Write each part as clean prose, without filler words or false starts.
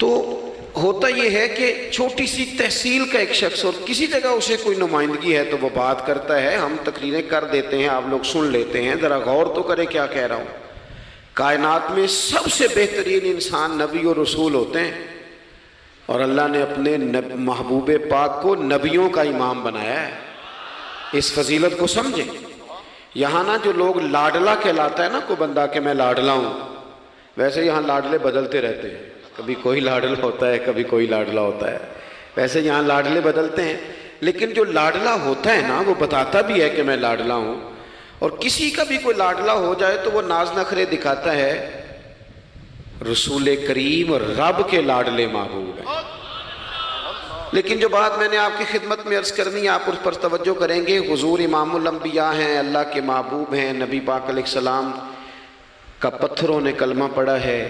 تو ہوتا یہ ہے کہ چھوٹی سی تحصیل کا ایک شخص اور کسی جگہ اسے کوئی نمائندگی ہے تو وہ بات کرتا ہے، ہم تقریریں کر دیتے ہیں، آپ لوگ سن لیتے ہیں، ذرا غور تو کریں کیا کہہ رہا ہوں۔ کائنات میں سب سے بہترین انسان نبی اور رسول ہوتے ہیں، اور اللہ نے اپنے محبوب پاک کو نبیوں کا امام بنایا ہے۔ اس فضیلت کو سمجھیں۔ یہاں نا جو لوگ لاڈلا کہلاتا ہے نا کوئی بندہ کہ میں لاڈلا ہوں، ویسے یہاں لاڈلے بدلتے رہتے ہیں، کبھی کوئی لاڈلا ہوتا ہے کبھی کوئی لاڈلا ہوتا ہے، ویسے یہاں لاڈلے بدلتے ہیں، لیکن جو لاڈلا ہوتا ہے نا وہ بتاتا بھی ہے کہ میں لاڈلا ہوں، اور کسی کا بھی کوئی لاڈلا ہو جائے تو وہ ناز نخرے دکھاتا ہے۔ رسول کریم اور رب کے لاڈلے محبوب ہیں۔ لیکن جو بات میں نے آپ کی خدمت میں عرض کرنی ہے آپ اس پر توجہ کریں گے۔ حضور امام الانبیاء ہیں، اللہ کے محبوب ہیں، نبی پاک علیہ السلام کا پتھروں نے کلمہ پڑھا ہے،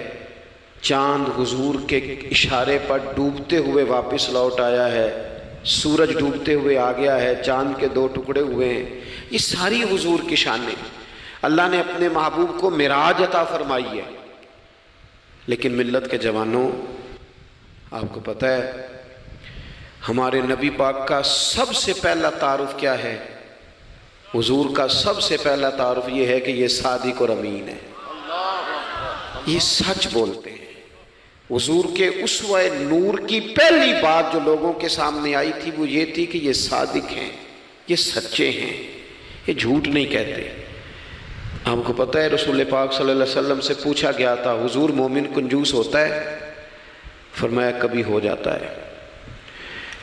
چاند حضور کے اشارے پر ڈوبتے ہوئے واپس لوٹ آیا ہے، سورج ڈوبتے ہوئے آ گیا ہے، چاند کے 2 ٹکڑے ہوئے ہیں، یہ ساری حضور کی شانیں۔ اللہ نے اپنے محبوب کو معراج عطا فرمائی ہے۔ لیکن ملت کے جوانوں، آپ کو پتہ ہے ہمارے نبی پاک کا سب سے پہلا تعارف کیا ہے؟ حضور کا سب سے پہلا تعارف یہ ہے کہ یہ صادق اور امین ہے، یہ سچ بولتے ہیں۔ حضور کے اسوہ نور کی پہلی بات جو لوگوں کے سامنے آئی تھی وہ یہ تھی کہ یہ صادق ہیں، یہ سچے ہیں، یہ جھوٹ نہیں کہتے۔ آپ کو پتہ ہے رسول پاک صلی اللہ علیہ وسلم سے پوچھا گیا تھا حضور مومن کنجوس ہوتا ہے؟ فرمایا کبھی ہو جاتا ہے۔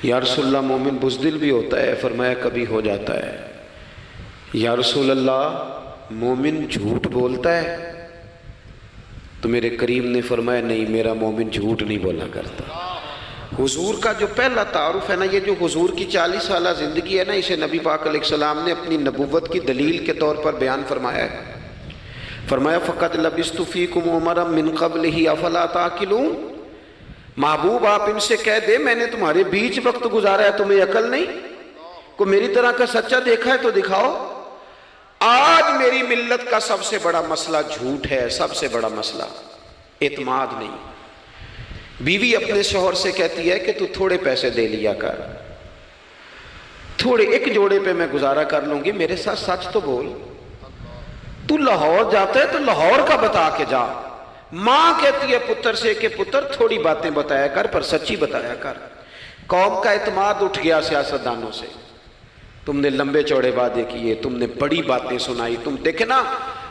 یا رسول اللہ مومن بزدل بھی ہوتا ہے؟ فرمایا کبھی ہو جاتا ہے۔ یا رسول اللہ مومن جھوٹ بولتا ہے؟ تو میرے کریم نے فرمایا نہیں، میرا مومن جھوٹ نہیں بولا کرتا۔ حضور کا جو پہلا تعارف ہے نا، یہ جو حضور کی 40 سالہ زندگی ہے نا، اسے نبی پاک علیہ السلام نے اپنی نبوت کی دلیل کے طور پر بیان فرمایا ہے۔ فرمایا فَقَدْ لَبِثْتُ فِيكُمْ عُمَرًا مِّن قَبْلِهِ أَفَلَا تَعْقِلُونَ۔ محبوب آپ ان سے کہہ دے میں نے تمہارے بیچ وقت گزارا ہے، تمہیں عقل نہیں؟ کوئی میری طرح کا سچا دیکھا ہے تو دکھاؤ۔ آج میری ملت کا سب سے بڑا مسئلہ جھوٹ ہے، سب سے بڑا مسئلہ اعتماد نہیں۔ بیوی اپنے شوہر سے کہتی ہے کہ تو تھوڑے پیسے دے لیا کر، تھوڑے ایک جوڑے پہ میں گزارا کر لوں گی، میرے ساتھ سچ تو بول۔ تو لاہور جاتا ہے تو لاہور کا بتا کے جا۔ ماں کہتی ہے پتر سے کہ پتر تھوڑی باتیں بتایا کر پر سچی بتایا کر۔ قوم کا اعتماد اٹھ گیا سیاستدانوں سے، تم نے لمبے چوڑے وعدے کیے، تم نے بڑی باتیں سنائی۔ تم دیکھیں نا،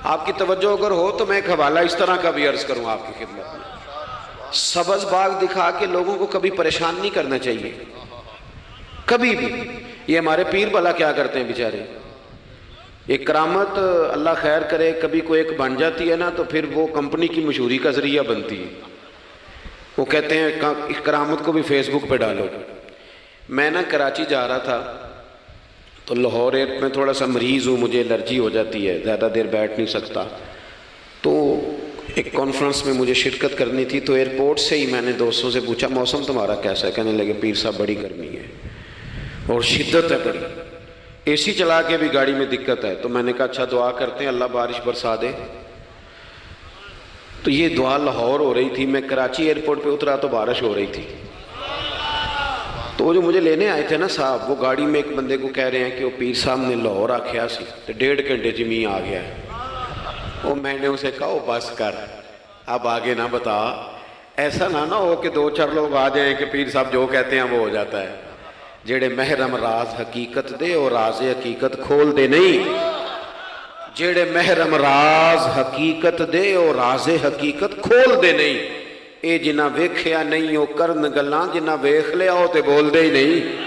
آپ کی توجہ اگر ہو تو میں ایک حوالہ اس طرح کا بھی عرض کروں آپ کی خدمت میں۔ سبز باغ دکھا کے لوگوں کو کبھی پریشان نہیں کرنا چاہیے، کبھی بھی۔ یہ ہمارے پیر بھلا کیا کرتے ہیں بیچارے، ایک کرامت اللہ خیر کرے کبھی کوئی ایک بن جاتی ہے نا تو پھر وہ کمپنی کی مشہوری کا ذریعہ بنتی ہے۔ وہ کہتے ہیں اس کرامت کو بھی فیس بک پہ ڈالو۔ میں نا کراچی جا رہا تھا تو لاہور میں تھوڑا سا مریض ہوں، مجھے الرجی ہو جاتی ہے، زیادہ دیر بیٹھ نہیں سکتا، تو ایک کانفرنس میں مجھے شرکت کرنی تھی۔ تو ایئرپورٹ سے ہی میں نے دوستوں سے پوچھا موسم تمہارا کیسا ہے؟ کہنے لگے پیر صاحب بڑی گرمی ہے اور شدت ہے بڑی، اے سی چلا کے بھی گاڑی میں دقت ہے۔ تو میں نے کہا اچھا دعا کرتے ہیں اللہ بارش برسا دے۔ تو یہ دعا لاہور ہو رہی تھی، میں کراچی ایئرپورٹ پہ اترا تو بارش ہو رہی تھی۔ تو وہ جو مجھے لینے آئے تھے نا صاحب، وہ گاڑی میں ایک بندے کو کہہ رہے ہیں کہ وہ پیر صاحب نے لاہور آکھیا سی تو 1.5 گھنٹے جمی آ گیا ہے۔ وہ میں نے اسے کہا بس کر، اب آگے نہ بتا، ایسا نہ ہو کہ 2-4 لوگ آ جائیں کہ پیر صاحب جو کہتے ہیں وہ ہو جاتا ہے۔ جیڑے محرم راز حقیقت دے اور راز حقیقت کھول دے نہیں، جیڑے محرم راز حقیقت دے اور راز حقیقت کھول دے نہیں، اے جنہ ویکھیا نہیں او کرن گلاں، جنہ ویکھ لیا او تے بول دے ہی نہیں۔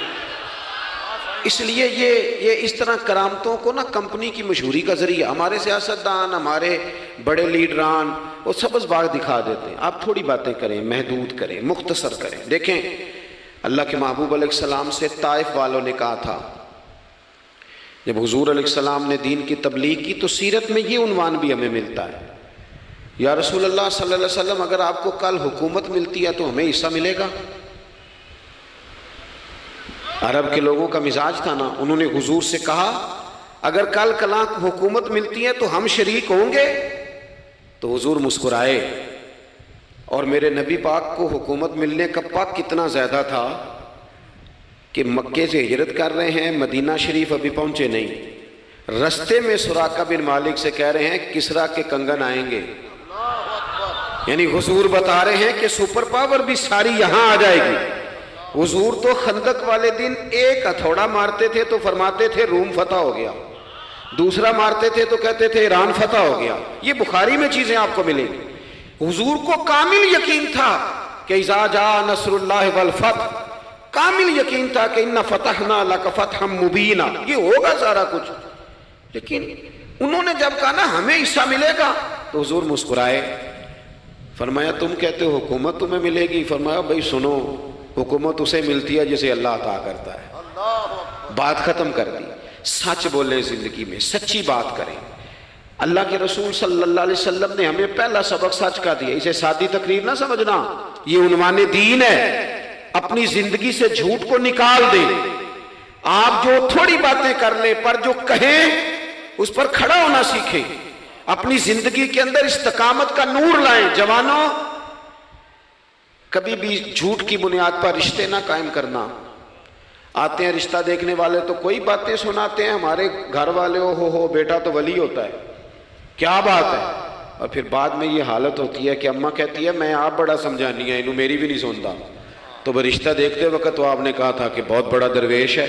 اس لیے یہ اس طرح کرامتوں کو نا کمپنی کی مشہوری کا ذریعہ، ہمارے سیاستدان، ہمارے بڑے لیڈران وہ سبز باغ دکھا دیتے ہیں۔ آپ تھوڑی باتیں کریں، محدود کریں، مختصر کریں۔ دیکھیں اللہ کے محبوب علیہ السلام سے طائف والوں نے کہا تھا، جب حضور علیہ السلام نے دین کی تبلیغ کی تو سیرت میں یہ عنوان بھی ہمیں ملتا ہے، یا رسول اللہ صلی اللہ علیہ وسلم اگر آپ کو کل حکومت ملتی ہے تو ہمیں حصہ ملے گا؟ عرب کے لوگوں کا مزاج تھا نا، انہوں نے حضور سے کہا اگر کل کلاں حکومت ملتی ہے تو ہم شریک ہوں گے؟ تو حضور مسکرائے اور میرے نبی پاک کو حکومت ملنے کا پاک کتنا زیادہ تھا کہ مکے سے ہجرت کر رہے ہیں، مدینہ شریف ابھی پہنچے نہیں، رستے میں سراقہ بن مالک سے کہہ رہے ہیں کسرا کے کنگن آئیں گے، یعنی حضور بتا رہے ہیں کہ سپر پاور بھی ساری یہاں آ جائے گی۔ حضور تو خندق والے دن ایک ہتھوڑا مارتے تھے تو فرماتے تھے روم فتح ہو گیا، دوسرا مارتے تھے تو کہتے تھے ایران فتح ہو گیا۔ یہ بخاری میں چیزیں آپ کو ملیں گی۔ حضور کو کامل یقین تھا کہ اذا جاء نصر اللہ والفتح، کامل یقین تھا کہ ان فتحنا لک فتحا مبینا، یہ ہوگا سارا کچھ۔ لیکن انہوں نے جب کہا نا ہمیں حصہ ملے گا تو حضور مسکرائے، فرمایا تم کہتے ہو حکومت تمہیں ملے گی، فرمایا بھائی سنو، حکومت اسے ملتی ہے جسے اللہ عطا کرتا ہے۔ بات ختم کر دی۔ سچ بولیں زندگی میں، سچی بات کریں۔ اللہ کے رسول صلی اللہ علیہ وسلم نے ہمیں پہلا سبق سچ کا دیا، اسے سادی تقریر نہ سمجھنا، یہ عنوان دین ہے۔ اپنی زندگی سے جھوٹ کو نکال دیں۔ آپ جو تھوڑی باتیں کر لیں پر جو کہیں اس پر کھڑا ہونا سیکھیں، اپنی زندگی کے اندر استقامت کا نور لائیں۔ جوانوں، کبھی بھی جھوٹ کی بنیاد پر رشتے نہ قائم کرنا۔ آتے ہیں رشتہ دیکھنے والے تو کوئی باتیں سناتے ہیں، ہمارے گھر والے ہو بیٹا تو ولی ہوتا ہے، کیا بات ہے، اور پھر بعد میں یہ حالت ہوتی ہے کہ اماں کہتی ہے میں آپ بڑا سمجھانی ہے، انہوں میری بھی نہیں سنتا، تو وہ رشتہ دیکھتے وقت تو آپ نے کہا تھا کہ بہت بڑا درویش ہے۔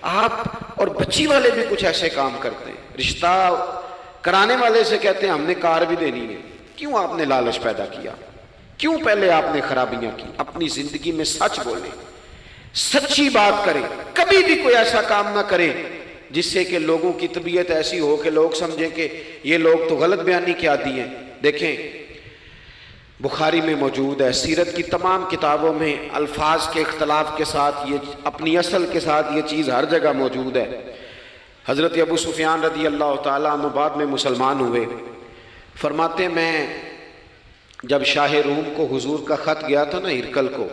آپ اور بچی والے بھی کچھ ایسے کام کرتے ہیں، رشتہ کرانے والے سے کہتے ہیں ہم نے کار بھی دینی ہے۔ کیوں آپ نے لالچ پیدا کیا؟ کیوں پہلے آپ نے خرابیاں کی؟ اپنی زندگی میں سچ بولیں، سچی بات کریں، کبھی بھی کوئی ایسا کام نہ کریں جس سے کہ لوگوں کی طبیعت ایسی ہو کہ لوگ سمجھیں کہ یہ لوگ تو غلط بیانی کے عادی ہیں۔ دیکھیں بخاری میں موجود ہے، سیرت کی تمام کتابوں میں الفاظ کے اختلاف کے ساتھ یہ اپنی اصل کے ساتھ یہ چیز ہر جگہ موجود ہے۔ حضرت ابو سفیان رضی اللہ تعالیٰ عنہ بعد میں مسلمان ہوئے، فرماتے میں جب شاہ روم کو حضور کا خط گیا تھا نا ہرقل کو،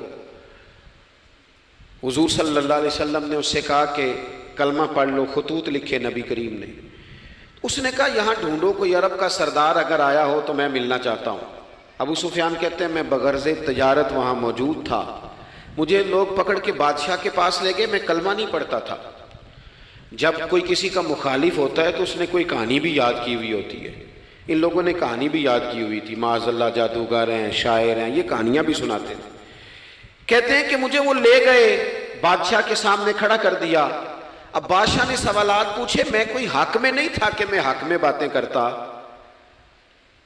حضور صلی اللہ علیہ وسلم نے اس سے کہا کہ کلمہ پڑھ لو، خطوط لکھے نبی کریم نے۔ اس نے کہا یہاں ڈھونڈو کوئی عرب کا سردار اگر آیا ہو تو میں ملنا چاہتا ہوں۔ ابو سفیان کہتے ہیں میں بغرض تجارت وہاں موجود تھا، مجھے لوگ پکڑ کے بادشاہ کے پاس لے گئے، میں کلمہ نہیں پڑھتا تھا۔ جب کوئی کسی کا مخالف ہوتا ہے تو اس نے کوئی کہانی بھی یاد کی ہوئی ہوتی ہے، ان لوگوں نے کہانی بھی یاد کی ہوئی تھی، معاذ اللہ جادوگر ہیں، شاعر ہیں، یہ کہانیاں بھی سناتے تھے۔ کہتے ہیں کہ مجھے وہ لے گئے، بادشاہ کے سامنے کھڑا کر دیا۔ اب بادشاہ نے سوالات پوچھے، میں کوئی حق میں نہیں تھا کہ میں حق میں باتیں کرتا،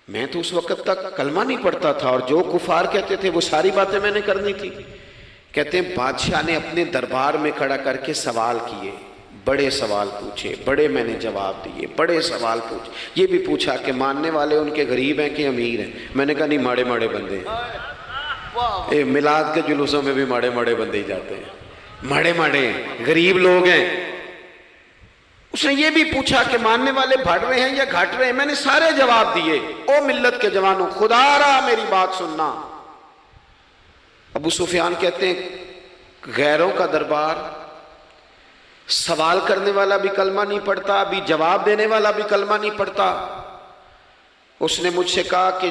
میں تو اس وقت تک کلمہ نہیں پڑھتا تھا اور جو کفار کہتے تھے وہ ساری باتیں میں نے کرنی تھی۔ کہتے ہیں بادشاہ نے اپنے دربار میں کھڑا کر کے سوال کیے، بڑے سوال پوچھے، بڑے میں نے جواب دیے، بڑے سوال پوچھے۔ یہ بھی پوچھا کہ ماننے والے ان کے غریب ہیں کہ امیر ہیں؟ میں نے کہا نہیں، ماڑے ماڑے بندے ہیں۔ میلاد کے جلوسوں میں بھی ماڑے ماڑے بندے ہی جاتے ہیں، ماڑے ماڑے ہیں، غریب لوگ ہیں۔ اس نے یہ بھی پوچھا کہ ماننے والے بڑھ رہے ہیں یا گھٹ رہے ہیں؟ میں نے سارے جواب دیے۔ او ملت کے جوانوں، خدا را میری بات سننا۔ ابو سفیان کہتے ہیں غیروں کا دربار، سوال کرنے والا بھی کلمہ نہیں پڑھتا، ابھی جواب دینے والا بھی کلمہ نہیں پڑھتا۔ اس نے مجھ سے کہا کہ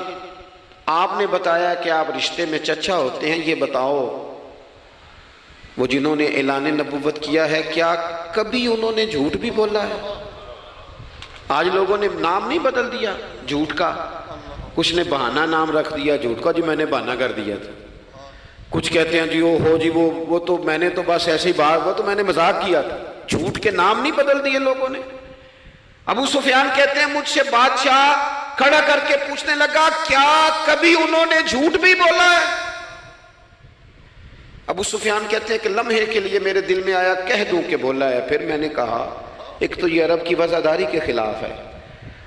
آپ نے بتایا کہ آپ رشتے میں چچا ہوتے ہیں، یہ بتاؤ وہ جنہوں نے اعلان نبوت کیا ہے کیا کبھی انہوں نے جھوٹ بھی بولا ہے؟ آج لوگوں نے نام نہیں بدل دیا جھوٹ کا، کچھ نے بہانہ نام رکھ دیا جھوٹ کا، جی میں نے بہانہ کر دیا تھا۔ کچھ کہتے ہیں جی وہ تو میں نے تو بس ایسے ہی بات، وہ تو میں نے مذاق کیا تھا۔ جھوٹ کے نام نہیں بدل دیے لوگوں نے۔ ابو سفیان کہتے ہیں مجھ سے بادشاہ کھڑا کر کے پوچھنے لگا کیا کبھی انہوں نے جھوٹ بھی بولا ہے؟ ابو سفیان کہتے ہیں کہ لمحے کے لیے میرے دل میں آیا کہہ دوں کہ بولا ہے، پھر میں نے کہا ایک تو یہ عرب کی وفاداری کے خلاف ہے،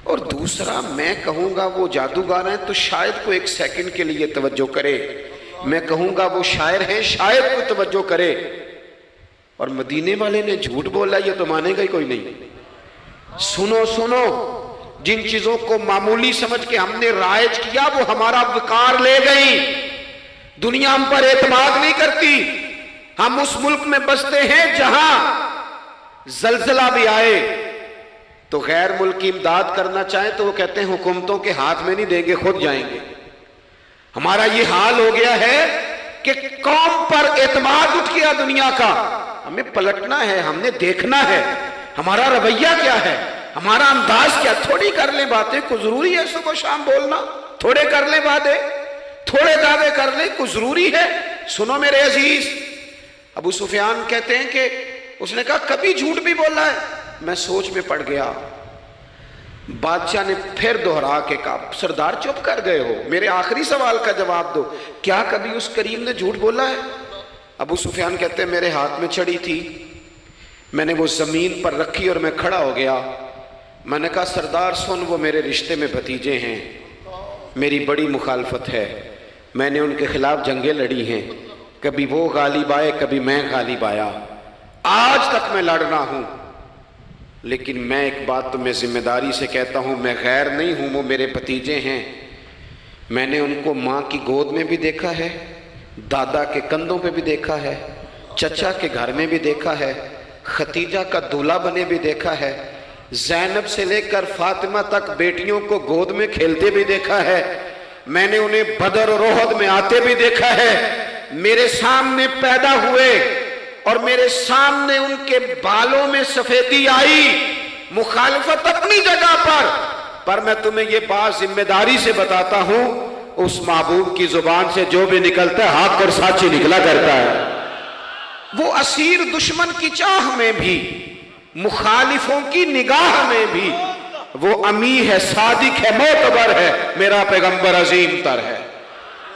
اور دوسرا میں کہوں گا وہ جادوگر ہیں تو شاید کو ایک سیکنڈ کے لیے توجہ کرے، میں کہوں گا وہ شاعر ہیں شاید کو توجہ کرے، اور مدینے والے نے جھوٹ بولا یہ تو مانے گا ہی کوئی نہیں۔ سنو سنو، جن چیزوں کو معمولی سمجھ کے ہم نے رائج کیا وہ ہمارا وقار لے گئی، دنیا ہم پر اعتماد نہیں کرتی۔ ہم اس ملک میں بستے ہیں جہاں زلزلہ بھی آئے تو غیر ملکی امداد کرنا چاہیں تو وہ کہتے ہیں حکومتوں کے ہاتھ میں نہیں دیں گے، خود جائیں گے۔ ہمارا یہ حال ہو گیا ہے کہ قوم پر اعتماد اٹھ گیا دنیا کا. ہمیں پلٹنا ہے, ہم نے دیکھنا ہے ہمارا رویہ کیا ہے, ہمارا انداز کیا. تھوڑی کر لیں باتیں, کوئی ضروری ہے صبح شام بولنا؟ تھوڑے کر لیں باتیں, تھوڑے دعوے کر لیں, کوئی ضروری ہے؟ سنو میرے عزیز, ابو سفیان کہتے ہیں کہ اس نے کہا کبھی جھوٹ بھی بولا ہے؟ میں سوچ میں پڑ گیا. بادشاہ نے پھر دوہرا کے کہا, سردار چپ کر گئے ہو, میرے آخری سوال کا جواب دو, کیا کبھی اس کریم نے جھوٹ بولا ہے؟ ابو سفیان کہتے ہیں میرے ہاتھ میں چھڑی تھی, میں نے وہ زمین پر رکھی اور میں کھڑا ہو گیا. میں نے کہا سردار سن, وہ میرے رشتے میں بھتیجے ہیں, میری بڑی مخالفت ہے, میں نے ان کے خلاف جنگیں لڑی ہیں, کبھی وہ غالب آئے کبھی میں غالب آیا, آج تک میں لڑ رہا ہوں. لیکن میں ایک بات تمہیں ذمہ داری سے کہتا ہوں, میں غیر نہیں ہوں, وہ میرے بھتیجے ہیں. میں نے ان کو ماں کی گود میں بھی دیکھا ہے, دادا کے کندھوں پہ بھی دیکھا ہے, چچا کے گھر میں بھی دیکھا ہے, ختیجہ کا دولہا بنے بھی دیکھا ہے, زینب سے لے کر فاطمہ تک بیٹیوں کو گود میں کھیلتے بھی دیکھا ہے, میں نے انہیں بدر اور احد میں آتے بھی دیکھا ہے. میرے سامنے پیدا ہوئے اور میرے سامنے ان کے بالوں میں سفیدی آئی. مخالفت اپنی جگہ پر میں تمہیں یہ بات ذمہ داری سے بتاتا ہوں, اس محبوب کی زبان سے جو بھی نکلتا ہے حق اور سچ ہی نکلا کرتا ہے. وہ اسیر دشمن کی چاہ میں بھی, مخالفوں کی نگاہ میں بھی وہ امی ہے, صادق ہے, معتبر ہے. میرا پیغمبر عظیم تر ہے,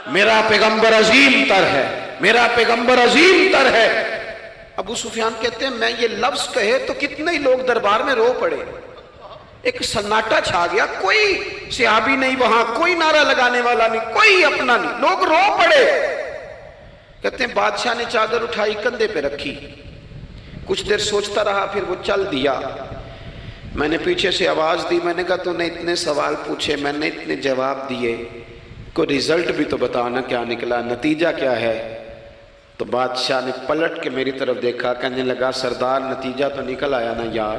میرا پیغمبر عظیم تر ہے, میرا پیغمبر عظیم تر ہے. ابو سفیان کہتے ہیں میں یہ لفظ کہے تو کتنے ہی لوگ دربار میں رو پڑے, ایک سناٹا چھا گیا, کوئی صحابی نہیں وہاں, کوئی نعرہ لگانے والا نہیں, کوئی اپنا نہیں, لوگ رو پڑے. کہتے ہیں بادشاہ نے چادر اٹھائی کندھے پہ رکھی, کچھ دیر سوچتا رہا, پھر وہ چل دیا. میں نے پیچھے سے آواز دی, میں نے کہا تو نے اتنے سوال پوچھے, میں نے اتنے جواب دیے, کوئی رزلٹ بھی تو بتانا کیا نکلا, نتیجہ کیا ہے؟ تو بادشاہ نے پلٹ کے میری طرف دیکھا, کہنے لگا سردار نتیجہ تو نکل آیا نا یار,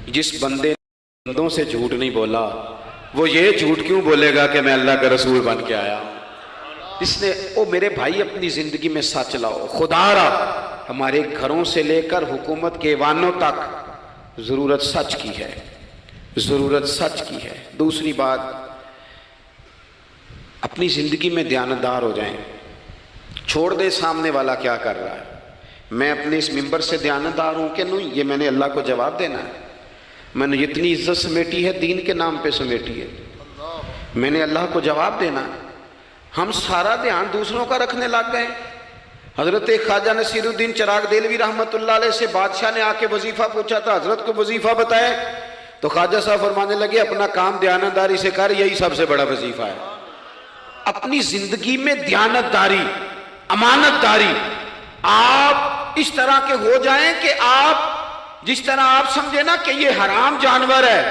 جس بندے بندوں سے جھوٹ نہیں بولا وہ یہ جھوٹ کیوں بولے گا کہ میں اللہ کا رسول بن کے آیا. اس نے او میرے بھائی اپنی زندگی میں سچ لاؤ. خدا را ہمارے گھروں سے لے کر حکومت کے ایوانوں تک ضرورت سچ کی ہے, ضرورت سچ کی ہے. دوسری بات, اپنی زندگی میں دیانتدار ہو جائیں, چھوڑ دے سامنے والا کیا کر رہا ہے. میں اپنے اس ممبر سے دیانتدار ہوں کہ نہیں, یہ میں نے اللہ کو جواب دینا ہے. میں نے جتنی عزت سمیٹی ہے دین کے نام پہ سمیٹی ہے, میں نے اللہ کو جواب دینا ہے. ہم سارا دھیان دوسروں کا رکھنے لگ گئے. حضرت خواجہ نصیر الدین چراغ دہلوی رحمۃ اللہ علیہ سے بادشاہ نے آ کے وظیفہ پوچھا تھا, حضرت کو وظیفہ بتائے, تو خواجہ صاحب فرمانے لگے اپنا کام دیانتداری سے کر, یہی سب سے بڑا وظیفہ ہے. اپنی زندگی میں دیانتداری, امانت داری, آپ اس طرح کے ہو جائیں کہ آپ جس طرح آپ سمجھے نا کہ یہ حرام جانور ہے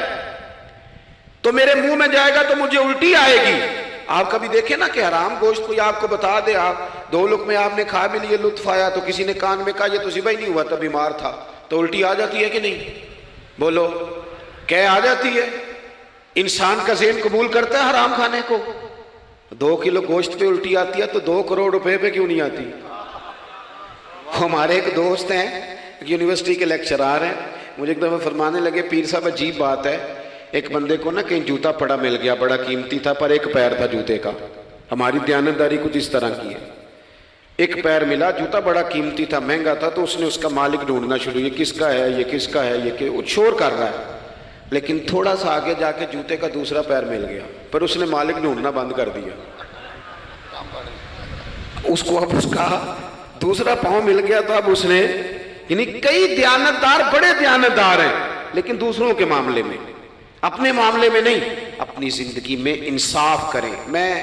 تو میرے منہ میں جائے گا تو مجھے الٹی آئے گی. آپ کبھی دیکھیں نا کہ حرام گوشت کوئی آپ کو بتا دے, آپ 2 لقمے آپ نے کھا بھی لیے, لطف آیا, تو کسی نے کان میں کہا یہ تو ذبح ہی نہیں ہوا تھا, بیمار تھا, تو الٹی آ جاتی ہے کہ نہیں؟ بولو, کہہ آ جاتی ہے. انسان کا ذہن قبول کرتا ہے حرام کھانے کو. 2 کلو گوشت پہ الٹی آتی ہے تو 2 کروڑ روپے پہ کیوں نہیں آتی؟ ہمارے ایک دوست ہیں, یونیورسٹی کے لیکچرار ہیں, مجھے ایک دفعہ فرمانے لگے پیر صاحب عجیب بات ہے, ایک بندے کو نا کہیں جوتا پڑا مل گیا, بڑا قیمتی تھا پر ایک پیر تھا جوتے کا. ہماری دیانتداری کچھ اس طرح کی ہے, ایک پیر ملا, جوتا بڑا قیمتی تھا, مہنگا تھا, تو اس نے اس کا مالک ڈھونڈنا شروع, یہ کس کا ہے, یہ کس کا ہے, یہ کہ وہ شور کر رہا ہے. لیکن تھوڑا سا آگے جا کے جوتے کا دوسرا پیر مل گیا, پر اس نے مالک ڈھونڈنا بند کر دیا. اس کو اب اس کا دوسرا پاؤں مل گیا, تو اب اس نے, یعنی کئی دیانتدار بڑے دیانتدار ہیں لیکن دوسروں کے معاملے میں, اپنے معاملے میں نہیں. اپنی زندگی میں انصاف کریں. میں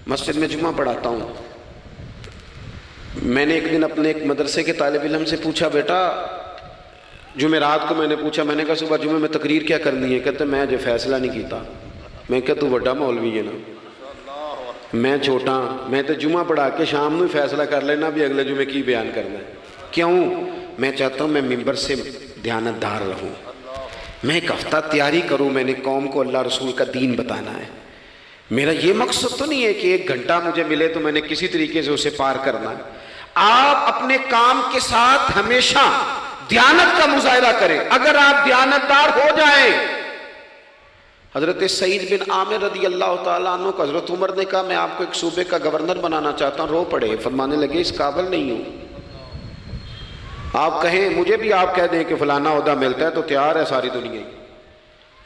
مسجد میں جمعہ پڑھاتا ہوں. میں نے ایک دن اپنے ایک مدرسے کے طالب علم سے پوچھا, بیٹا جمعرات کو میں نے پوچھا, میں نے کہا صبح جمعے میں تقریر کیا کرنی ہے؟ کہتے میں جو فیصلہ نہیں کیتا. میں کہا تو بڑا مولوی ہے نا, میں چھوٹا, میں تو جمعہ پڑھا کے شام میں فیصلہ کر لینا بھی اگلے جمعے کی بیان کرنا ہے. کیوں؟ میں چاہتا ہوں میں ممبر سے دیانتدار رہوں, میں ایک ہفتہ تیاری کروں, میں نے قوم کو اللہ رسول کا دین بتانا ہے, میرا یہ مقصد تو نہیں ہے کہ 1 گھنٹہ مجھے ملے تو میں نے کسی طریقے سے اسے پار کرنا ہے۔ آپ اپنے کام کے ساتھ ہمیشہ دیانت کا مظاہرہ کریں۔ اگر آپ دیانتدار ہو جائیں، حضرت سعید بن عامر رضی اللہ تعالیٰ عنہ کو حضرت عمر نے کہا میں آپ کو ایک صوبے کا گورنر بنانا چاہتا ہوں، رو پڑے، فرمانے لگے اس قابل نہیں ہوں۔ آپ کہیں مجھے بھی آپ کہہ دیں کہ فلانا عہدہ ملتا ہے تو تیار ہے ساری دنیا،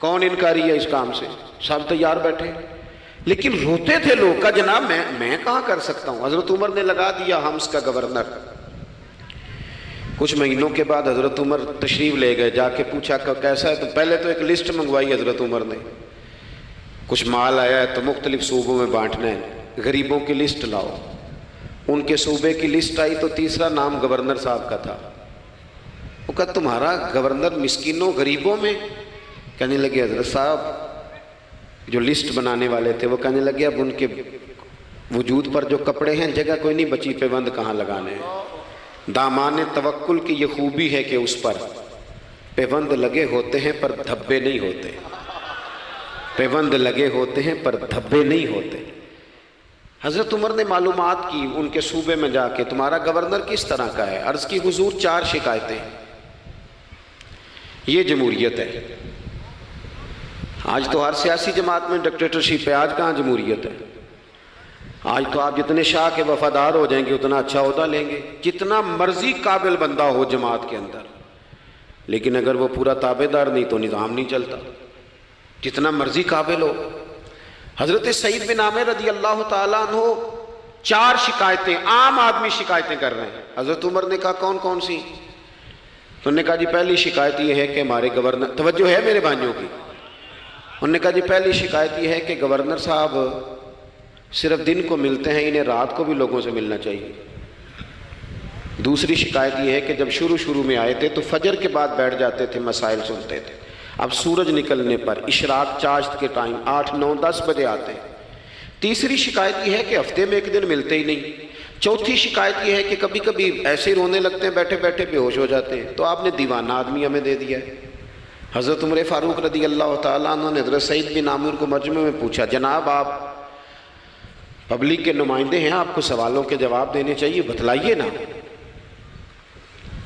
کون انکاری ہے اس کام سے، سب تیار بیٹھے، لیکن روتے تھے لوگ کا جناب میں کہاں کر سکتا ہوں۔ حضرت عمر نے لگا دیا حمص کا گورنر۔ کچھ مہینوں کے بعد حضرت عمر تشریف لے گئے، جا کے پوچھا کہ کیسا ہے، تو پہلے تو ایک لسٹ منگوائی حضرت عمر نے، کچھ مال آیا ہے تو مختلف صوبوں میں بانٹنا ہے، غریبوں کی لسٹ لاؤ۔ ان کے صوبے کی لسٹ آئی تو تیسرا نام گورنر صاحب کا تھا۔ وہ کہا تمہارا گورنر مسکینوں غریبوں میں؟ کہنے لگے حضرت صاحب جو لسٹ بنانے والے تھے وہ کہنے لگے اب ان کے وجود پر جو کپڑے ہیں جگہ کوئی نہیں بچی، پیوند کہاں لگانے ہیں۔ دامان توکل کی یہ خوبی ہے کہ اس پر پیوند لگے ہوتے ہیں پر دھبے نہیں ہوتے، پیوند لگے ہوتے ہیں پر دھبے نہیں ہوتے۔ حضرت عمر نے معلومات کی ان کے صوبے میں جا کے، تمہارا گورنر کس طرح کا ہے؟ عرض کی حضور 4 شکایتیں۔ یہ جمہوریت ہے؟ آج تو ہر سیاسی جماعت میں ڈکٹیٹرشپ ہے، آج کہاں جمہوریت ہے؟ آج تو آپ جتنے شاہ کے وفادار ہو جائیں گے اتنا اچھا عہدہ لیں گے، جتنا مرضی قابل بندہ ہو جماعت کے اندر، لیکن اگر وہ پورا تابع دار نہیں تو نظام نہیں چلتا، جتنا مرضی قابل ہو۔ حضرت سعید بن عامر رضی اللہ تعالیٰ عنہ 4 شکایتیں، عام آدمی شکایتیں کر رہے ہیں۔ حضرت عمر نے کہا کون کون سی؟ انہوں نے کہا جی پہلی شکایت یہ ہے کہ ہمارے گورنر، توجہ ہے میرے بھائیوں کی، انہوں نے کہا جی پہلی شکایت یہ ہے کہ گورنر صاحب صرف دن کو ملتے ہیں، انہیں رات کو بھی لوگوں سے ملنا چاہیے۔ دوسری شکایت یہ ہے کہ جب شروع میں آئے تھے تو فجر کے بعد بیٹھ جاتے تھے، مسائل سنتے تھے، اب سورج نکلنے پر اشراق چاشت کے ٹائم 8 9 10 بجے آتے ہیں۔ تیسری شکایت یہ ہے کہ ہفتے میں 1 دن ملتے ہی نہیں۔ چوتھی شکایت یہ ہے کہ کبھی کبھی ایسے ہی رونے لگتے ہیں، بیٹھے بیٹھے بے ہوش ہو جاتے ہیں، تو آپ نے دیوانہ آدمی ہمیں دے دیا ہے۔ حضرت عمر فاروق رضی اللہ تعالیٰ عنہ نے حضرت سعید بن عامر کو مجمع میں پوچھا جناب آپ پبلک کے نمائندے ہیں، آپ کو سوالوں کے جواب دینے چاہیے، بتلائیے نا۔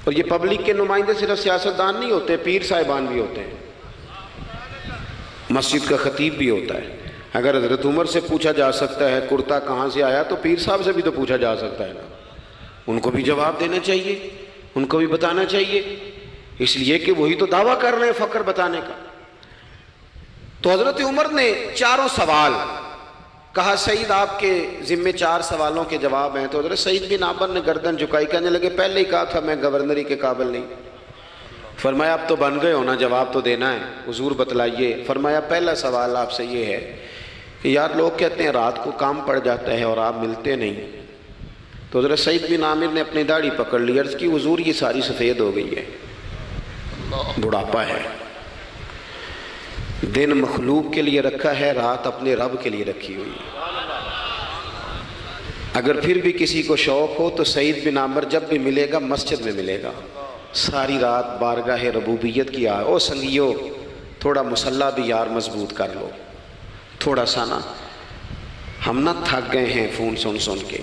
اور یہ پبلک کے نمائندے صرف سیاستدان نہیں ہوتے، پیر صاحبان بھی ہوتے ہیں، مسجد کا خطیب بھی ہوتا ہے۔ اگر حضرت عمر سے پوچھا جا سکتا ہے کرتا کہاں سے آیا تو پیر صاحب سے بھی تو پوچھا جا سکتا ہے نا، ان کو بھی جواب دینا چاہیے، ان کو بھی بتانا چاہیے، اس لیے کہ وہی تو دعویٰ کر رہے ہیں فقر بتانے کا۔ تو حضرت عمر نے 4 سوال کہا سعید آپ کے ذمے 4 سوالوں کے جواب ہیں، تو حضرت سعید بن عامر نے گردن جھکائی، کہنے لگے پہلے ہی کہا تھا میں گورنری کے قابل نہیں۔ فرمایا اب تو بن گئے ہونا، جواب تو دینا ہے، حضور بتلائیے۔ فرمایا پہلا سوال آپ سے یہ ہے کہ یار لوگ کہتے ہیں رات کو کام پڑ جاتا ہے اور آپ ملتے نہیں۔ تو حضرت سعید بن عامر نے اپنی داڑھی پکڑ لی، عرض کی حضور یہ ساری سفید ہو گئی ہے، بڑھاپا ہے، دن مخلوق کے لیے رکھا ہے، رات اپنے رب کے لیے رکھی ہوئی ہے۔ اگر پھر بھی کسی کو شوق ہو تو سعید بن عامر جب بھی ملے گا مسجد میں ملے گا، ساری رات بارگاہ ربوبیت کی او سنگیو تھوڑا مسلح بھی یار مضبوط کر لو، تھوڑا سا نا، ہم نہ تھک گئے ہیں فون سن کے۔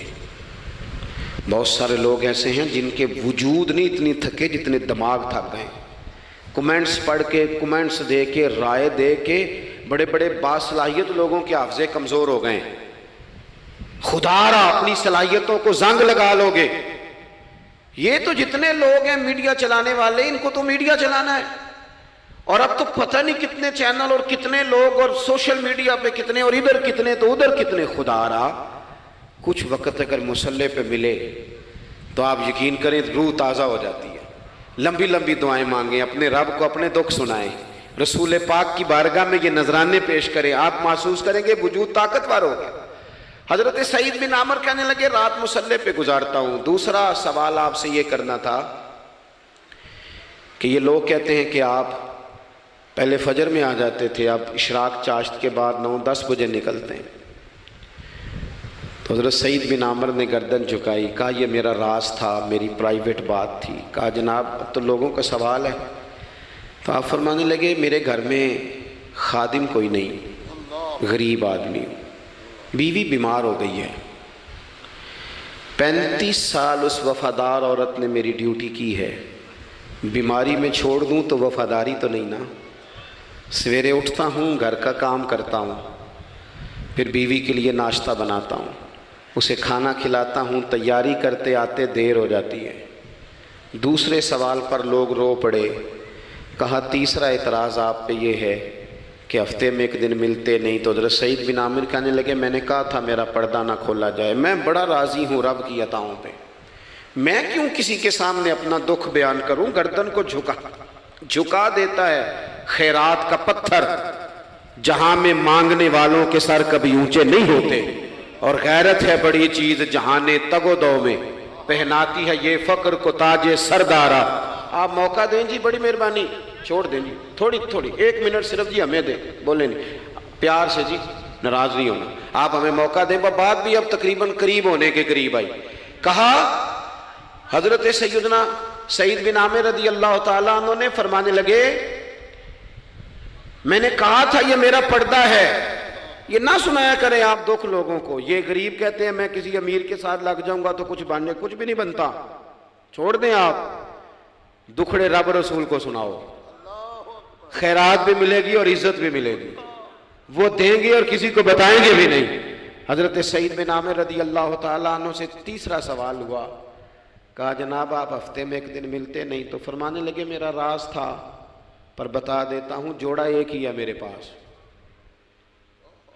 بہت سارے لوگ ایسے ہیں جن کے وجود نہیں اتنی تھکے جتنے دماغ تھک گئے، کمنٹس پڑھ کے، کمنٹس دے کے، رائے دے کے، بڑے بڑے باصلاحیت لوگوں کے حافظے کمزور ہو گئے۔ خدا را اپنی صلاحیتوں کو زنگ لگا لو گے۔ یہ تو جتنے لوگ ہیں میڈیا چلانے والے، ان کو تو میڈیا چلانا ہے، اور اب تو پتہ نہیں کتنے چینل اور کتنے لوگ اور سوشل میڈیا پہ کتنے، اور ادھر کتنے تو ادھر کتنے۔ خدا را کچھ وقت اگر مصلے پہ ملے تو آپ یقین کریں روح تازہ ہو جاتی ہے، لمبی لمبی دعائیں مانگیں، اپنے رب کو اپنے دکھ سنائیں، رسول پاک کی بارگاہ میں یہ نذرانے پیش کریں، آپ محسوس کریں گے وجود طاقتور ہو گیا۔ حضرت سعید بن عامر کہنے لگے رات مصلے پہ گزارتا ہوں۔ دوسرا سوال آپ سے یہ کرنا تھا کہ یہ لوگ کہتے ہیں کہ آپ پہلے فجر میں آ جاتے تھے، اب اشراق چاشت کے بعد 9 10 بجے نکلتے ہیں۔ تو حضرت سعید بن عامر نے گردن جھکائی، کہا یہ میرا راز تھا، میری پرائیویٹ بات تھی۔ کہا جناب اب تو لوگوں کا سوال ہے۔ تو آپ فرمانے لگے میرے گھر میں خادم کوئی نہیں، غریب آدمی ہوں، بیوی بیمار ہو گئی ہے، 35 سال اس وفادار عورت نے میری ڈیوٹی کی ہے، بیماری میں چھوڑ دوں تو وفاداری تو نہیں نا۔ سویرے اٹھتا ہوں، گھر کا کام کرتا ہوں، پھر بیوی کے لیے ناشتہ بناتا ہوں، اسے کھانا کھلاتا ہوں، تیاری کرتے آتے دیر ہو جاتی ہے۔ دوسرے سوال پر لوگ رو پڑے، کہا تیسرا اعتراض آپ پہ یہ ہے کہ ہفتے میں ایک دن ملتے نہیں، تو حضرت سعید بن عامر کہنے لگے میں نے کہا تھا میرا پردہ نہ کھولا جائے، میں بڑا راضی ہوں رب کی عطاؤں پہ، میں کیوں کسی کے سامنے اپنا دکھ بیان کروں؟ گردن کو جھکا دیتا ہے خیرات کا پتھر، جہاں میں مانگنے والوں کے سر کبھی اونچے نہیں ہوتے، اور غیرت ہے بڑی چیز جہانے تگ و دو میں، پہناتی ہے یہ فقر کو تاج سردارا۔ آپ موقع دیں جی، بڑی مہربانی، چھوڑ دیں جی، تھوڑی 1 منٹ صرف جی ہمیں دیں، بولے نہیں پیار سے جی، ناراض نہیں ہونا، آپ ہمیں موقع دیں۔ بات بھی اب تقریباً قریب ہونے کے قریب آئی۔ کہا حضرت سیدنا سعید بن عامر رضی اللہ تعالیٰ عنہ نے فرمانے لگے میں نے کہا تھا یہ میرا پردہ ہے، یہ نہ سنایا کریں آپ دکھ لوگوں کو۔ یہ غریب کہتے ہیں میں کسی امیر کے ساتھ لگ جاؤں گا تو کچھ بھی نہیں بنتا، چھوڑ دیں آپ، دکھڑے رب رسول کو سناؤ، خیرات بھی ملے گی اور عزت بھی ملے گی، وہ دیں گے اور کسی کو بتائیں گے بھی نہیں۔ حضرت سعید بن عامر رضی اللہ تعالیٰ عنہ سے تیسرا سوال ہوا، کہا جناب آپ ہفتے میں ایک دن ملتے نہیں، تو فرمانے لگے میرا راز تھا پر بتا دیتا ہوں، جوڑا ایک ہی ہے میرے پاس،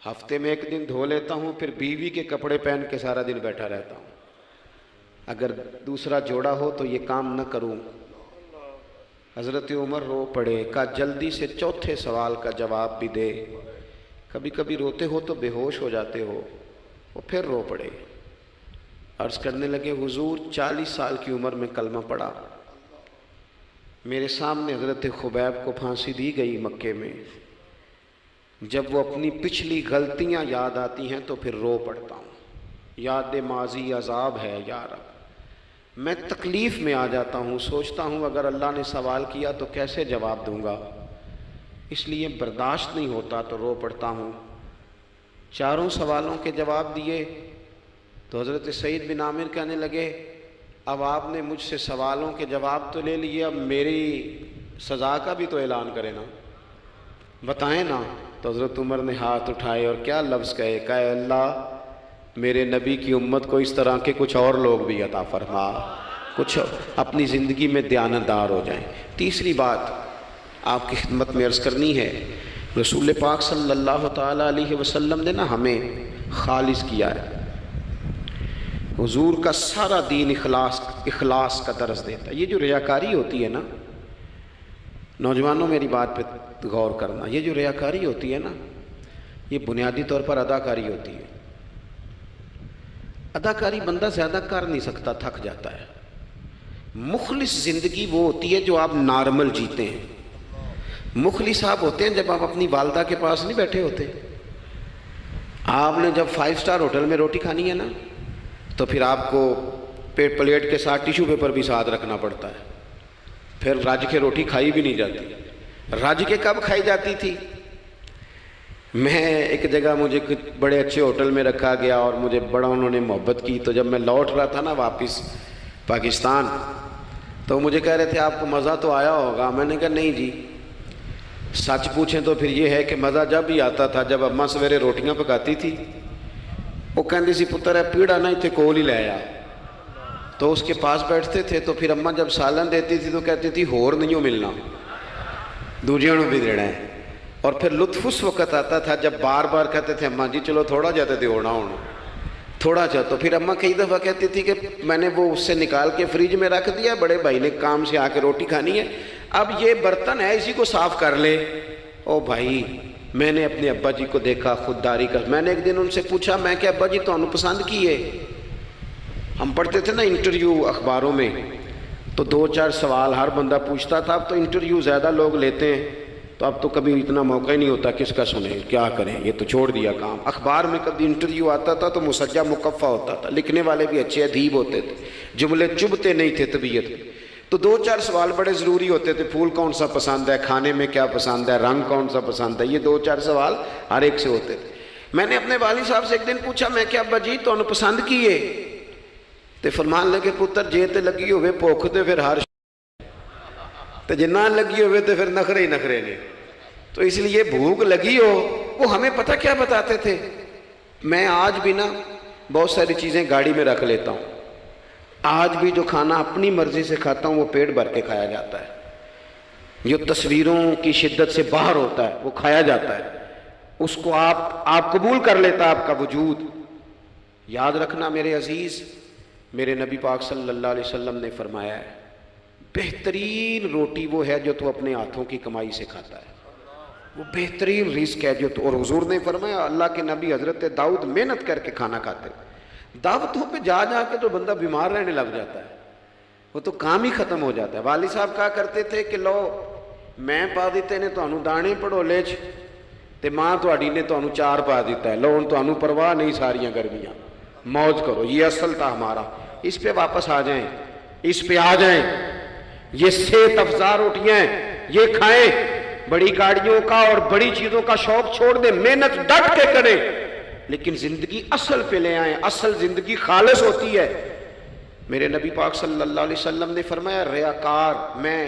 ہفتے میں ایک دن دھو لیتا ہوں، پھر بیوی کے کپڑے پہن کے سارا دن بیٹھا رہتا ہوں، اگر دوسرا جوڑا ہو تو یہ کام نہ کروں۔ حضرت عمر رو پڑے، کہا جلدی سے چوتھے سوال کا جواب بھی دے، کبھی کبھی روتے ہو تو بے ہوش ہو جاتے ہو۔ وہ پھر رو پڑے، عرض کرنے لگے حضور 40 سال کی عمر میں کلمہ پڑھا، میرے سامنے حضرت خبیب کو پھانسی دی گئی مکے میں، جب وہ اپنی پچھلی غلطیاں یاد آتی ہیں تو پھر رو پڑتا ہوں، یاد ماضی عذاب ہے یا رب، میں تکلیف میں آ جاتا ہوں، سوچتا ہوں اگر اللہ نے سوال کیا تو کیسے جواب دوں گا، اس لیے برداشت نہیں ہوتا تو رو پڑتا ہوں۔ چاروں سوالوں کے جواب دیے تو حضرت سعید بن عامر کہنے لگے اب آپ نے مجھ سے سوالوں کے جواب تو لے لیے، اب میری سزا کا بھی تو اعلان کریں نا، بتائیں نا۔ تو حضرت عمر نے ہاتھ اٹھائے اور کیا لفظ کہے، کہے اللہ میرے نبی کی امت کو اس طرح کے کچھ اور لوگ بھی عطا فرما، کچھ اپنی زندگی میں دیانتدار ہو جائیں۔ تیسری بات آپ کی خدمت میں عرض کرنی ہے، رسول پاک صلی اللہ تعالیٰ علیہ وسلم نے نا ہمیں خالص کیا ہے، حضور کا سارا دین اخلاص کا درس دیتا ہے۔ یہ جو ریاکاری ہوتی ہے نا، نوجوانوں میری بات پہ غور کرنا، یہ جو ریاکاری ہوتی ہے نا، یہ بنیادی طور پر اداکاری ہوتی ہے۔ اداکاری بندہ زیادہ کر نہیں سکتا، تھک جاتا ہے۔ مخلص زندگی وہ ہوتی ہے جو آپ نارمل جیتے ہیں۔ مخلص آپ ہوتے ہیں جب آپ اپنی والدہ کے پاس نہیں بیٹھے ہوتے، آپ نے جب 5 سٹار ہوٹل میں روٹی کھانی ہے نا تو پھر آپ کو پلیٹ کے ساتھ ٹیشو پیپر بھی ساتھ رکھنا پڑتا ہے، پھر رج کے روٹی کھائی بھی نہیں جاتی۔ رج کے کب کھائی جاتی تھی؟ میں ایک جگہ مجھے بڑے اچھے ہوٹل میں رکھا گیا اور مجھے بڑا انہوں نے محبت کی، تو جب میں لوٹ رہا تھا نا واپس پاکستان تو مجھے کہہ رہے تھے آپ کو مزہ تو آیا ہوگا، میں نے کہا نہیں جی، سچ پوچھیں تو پھر یہ ہے کہ مزہ جب ہی آتا تھا جب اماں سویرے روٹیاں پکاتی تھی، وہ کہندی سی پتر ہے پیڑا نہ اتنے کول ہی لے آیا، تو اس کے پاس بیٹھتے تھے، تو پھر اماں جب سالن دیتی تھی تو کہتی تھی ہور نہیں ہو ملنا، دوجیاں نوں بھی دینا ہے۔ اور پھر لطف اس وقت آتا تھا جب بار بار کہتے تھے اماں جی چلو تھوڑا جاتے تھے ہونا ہونا تھوڑا جا، تو پھر اماں کئی دفعہ کہتی تھی کہ میں نے وہ اس سے نکال کے فریج میں رکھ دیا، بڑے بھائی نے کام سے آ کے روٹی کھانی ہے، اب یہ برتن ہے اسی کو صاف کر لے۔ او بھائی میں نے اپنے ابا جی کو دیکھا خودداری کا، میں نے ایک دن ان سے پوچھا، میں کہ ابا جی تو انہوں پسند کی ہے، ہم پڑھتے تھے نا انٹرویو اخباروں میں تو 2-4 سوال ہر بندہ پوچھتا تھا، اب تو انٹرویو زیادہ لوگ لیتے ہیں تو اب تو کبھی اتنا موقع ہی نہیں ہوتا کس کا سنیں کیا کریں، یہ تو چھوڑ دیا کام۔ اخبار میں کبھی انٹرویو آتا تھا تو مسجع مقفع ہوتا تھا، لکھنے والے بھی اچھے ادیب ہوتے تھے، جملے چبھتے نہیں تھے طبیعت، تو 2-4 سوال بڑے ضروری ہوتے تھے، پھول کون سا پسند ہے، کھانے میں کیا پسند ہے، رنگ کون سا پسند ہے، یہ 2-4 سوال ہر ایک سے ہوتے تھے۔ میں نے اپنے والد صاحب سے ایک دن پوچھا، میں کہ ابا جی تو پسند کیے؟ تے فرمان لگے پتر جے تے لگی ہوئے بھوک تے پھر ہر تے جے نہ لگی ہوئے تے پھر نخرے ہی نخرے نے. تو اس لیے بھوک لگی ہو. وہ ہمیں پتہ کیا بتاتے تھے؟ میں آج بھی نا بہت ساری چیزیں گاڑی میں رکھ لیتا ہوں. آج بھی جو کھانا اپنی مرضی سے کھاتا ہوں وہ پیٹ بھر کے کھایا جاتا ہے. جو تصویروں کی شدت سے باہر ہوتا ہے وہ کھایا جاتا ہے. اس کو آپ قبول کر لیتا ہے آپ کا وجود. یاد رکھنا میرے عزیز، میرے نبی پاک صلی اللہ علیہ وسلم نے فرمایا ہے بہترین روٹی وہ ہے جو تو اپنے ہاتھوں کی کمائی سے کھاتا ہے. وہ بہترین رزق ہے جو تو. اور حضور نے فرمایا اللہ کے نبی حضرت داؤد محنت کر کے کھانا کھاتے. دعوتوں پہ جا کے تو بندہ بیمار رہنے لگ جاتا ہے، وہ تو کام ہی ختم ہو جاتا ہے. والد صاحب کہا کرتے تھے کہ لو میں پا دیتے نے تانوں دانے پڑولے چ تے ماں تہاڈی نے تانوں چار پا دیتا ہے، لو ہن تانوں پرواہ نہیں ساریاں گرمیاں، موج کرو. یہ اصل تھا ہمارا. اس پہ واپس آ جائیں، اس پہ آ جائیں. یہ صحت افزا روٹیاں یہ کھائیں. بڑی گاڑیوں کا اور بڑی چیزوں کا شوق چھوڑ دیں، محنت ڈٹ کے کریں، لیکن زندگی اصل پہ لے آئیں. اصل زندگی خالص ہوتی ہے. میرے نبی پاک صلی اللہ علیہ وسلم نے فرمایا ریاکار، میں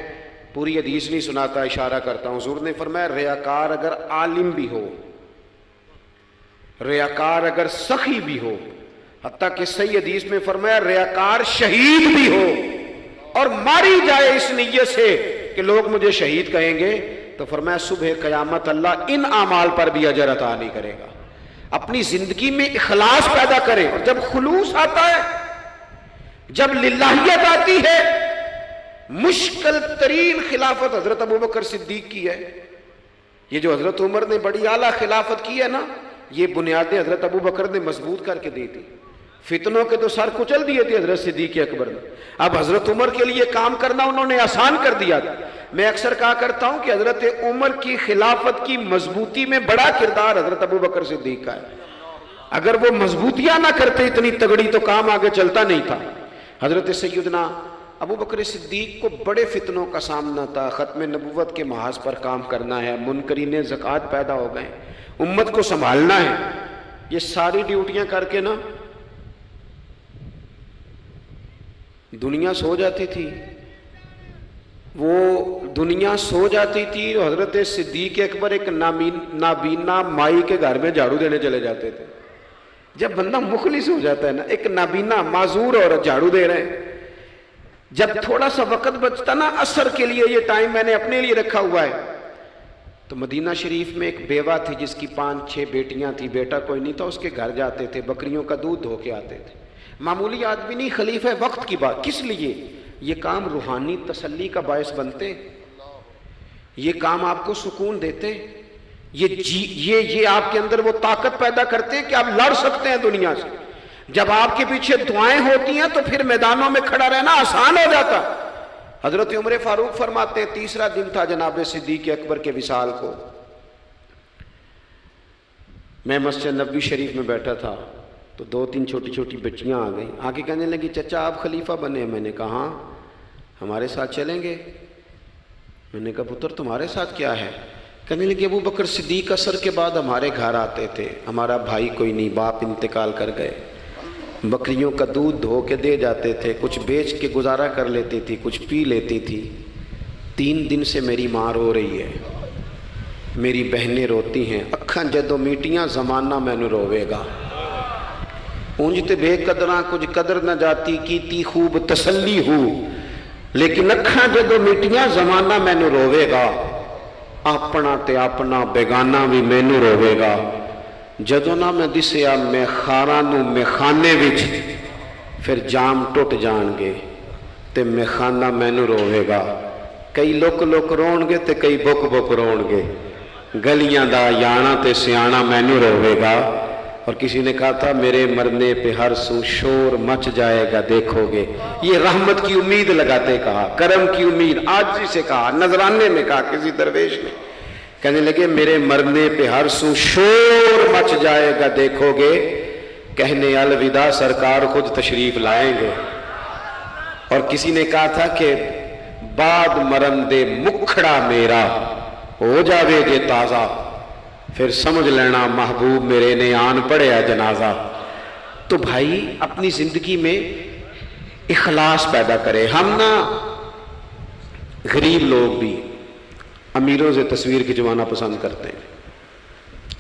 پوری حدیث نہیں سناتا، اشارہ کرتا ہوں. حضور نے فرمایا ریاکار اگر عالم بھی ہو، ریاکار اگر سخی بھی ہو، حتیٰ کہ صحیح حدیث میں فرمایا ریاکار شہید بھی ہو اور ماری جائے اس نیت سے کہ لوگ مجھے شہید کہیں گے، تو فرمایا صبح قیامت اللہ ان اعمال پر بھی اجر عطا نہیں کرے گا. اپنی زندگی میں اخلاص پیدا کریں. اور جب خلوص آتا ہے، جب للہیت آتی ہے، مشکل ترین خلافت حضرت ابوبکر صدیق کی ہے. یہ جو حضرت عمر نے بڑی اعلیٰ خلافت کی ہے نا، یہ بنیادیں حضرت ابوبکر نے مضبوط کر کے دی تھی. فتنوں کے تو سر کچل دیے تھے حضرت صدیق اکبر نے. اب حضرت عمر کے لیے کام کرنا انہوں نے آسان کر دیا تھا. میں اکثر کہا کرتا ہوں کہ حضرت عمر کی خلافت کی مضبوطی میں بڑا کردار حضرت ابوبکر صدیق کا ہے. اگر وہ مضبوطیاں نہ کرتے اتنی تگڑی تو کام آگے چلتا نہیں تھا. حضرت سیدنا ابوبکر صدیق کو بڑے فتنوں کا سامنا تھا. ختم نبوت کے محاذ پر کام کرنا ہے، منکرین زکوٰۃ پیدا ہو گئے، امت کو سنبھالنا ہے. یہ ساری ڈیوٹیاں کر کے نا دنیا سو جاتی تھی. وہ دنیا سو جاتی تھی. حضرت صدیق اکبر ایک نابینا مائی کے گھر میں جھاڑو دینے چلے جاتے تھے. جب بندہ مخلص ہو جاتا ہے نا، ایک نابینا معذور عورت جھاڑو دے رہے ہیں، جب تھوڑا سا وقت بچتا نا عصر کے لیے، یہ ٹائم میں نے اپنے لیے رکھا ہوا ہے، تو مدینہ شریف میں ایک بیوہ تھی جس کی 5-6 بیٹیاں تھی، بیٹا کوئی نہیں تھا. اس کے گھر جاتے تھے، بکریوں کا دودھ دھو کے آتے تھے. معمولی آدمی نہیں، خلیفہ وقت کی بات. کس لیے؟ یہ کام روحانی تسلی کا باعث بنتے، یہ کام آپ کو سکون دیتے، یہ آپ کے اندر وہ طاقت پیدا کرتے ہیں کہ آپ لڑ سکتے ہیں دنیا سے. جب آپ کے پیچھے دعائیں ہوتی ہیں تو پھر میدانوں میں کھڑا رہنا آسان ہو جاتا. حضرت عمر فاروق فرماتے ہیں تیسرا دن تھا جناب صدیق اکبر کے وصال کو. میں مسجد نبوی شریف میں بیٹھا تھا تو 2-3 چھوٹی چھوٹی بچیاں آ گئیں. آگے کہنے لگی چچا آپ خلیفہ بنے. میں نے کہا ہاں. ہمارے ساتھ چلیں گے؟ میں نے کہا پتر تمہارے ساتھ کیا ہے؟ کہنے لگی ابو بکر صدیق عصر کے بعد ہمارے گھر آتے تھے، ہمارا بھائی کوئی نہیں، باپ انتقال کر گئے، بکریوں کا دودھ دھو کے دے جاتے تھے، کچھ بیچ کے گزارا کر لیتی تھی، کچھ پی لیتی تھی. 3 دن سے میری ماں رو رہی ہے، میری بہنیں روتی ہیں، اکھاں جدوں میٹیاں زمانہ مینوں روے گا. اونج تے بے قدراں کچھ قدر نہ جاتی، کیتی خوب تسلی ہو، لیکن اکھاں جدوں میٹیاں زمانہ مینوں روے گا. اپنا تے اپنا بیگانہ بھی مینوں روے گا. جدوں نہ میں دسیا میں خاراں نوں میخانے وچ، پھر جام ٹوٹ جان گے تے میخانہ مینوں روے گا. کئی لک لک رون گے تے کئی بک بک رون گے. گلیاں دا یانا تے سیانا مینوں روے گا. اور کسی نے کہا تھا میرے مرنے پہ ہر سو شور مچ جائے گا دیکھو گے. یہ رحمت کی امید لگاتے کہا، کرم کی امید، عاجزی سے کہا، نذرانے میں کہا کسی درویش نے. کہنے لگے میرے مرنے پہ ہر سو شور مچ جائے گا دیکھو گے. کہنے الوداع سرکار خود تشریف لائیں گے. اور کسی نے کہا تھا کہ بعد مرندے مکھڑا میرا ہو جاوے جے تازہ. پھر سمجھ لینا محبوب میرے نے آن پڑھیا جنازہ۔ تو بھائی اپنی زندگی میں اخلاص پیدا کرے۔ ہم نا غریب لوگ بھی امیروں سے تصویر کھنچوانا پسند کرتے ہیں،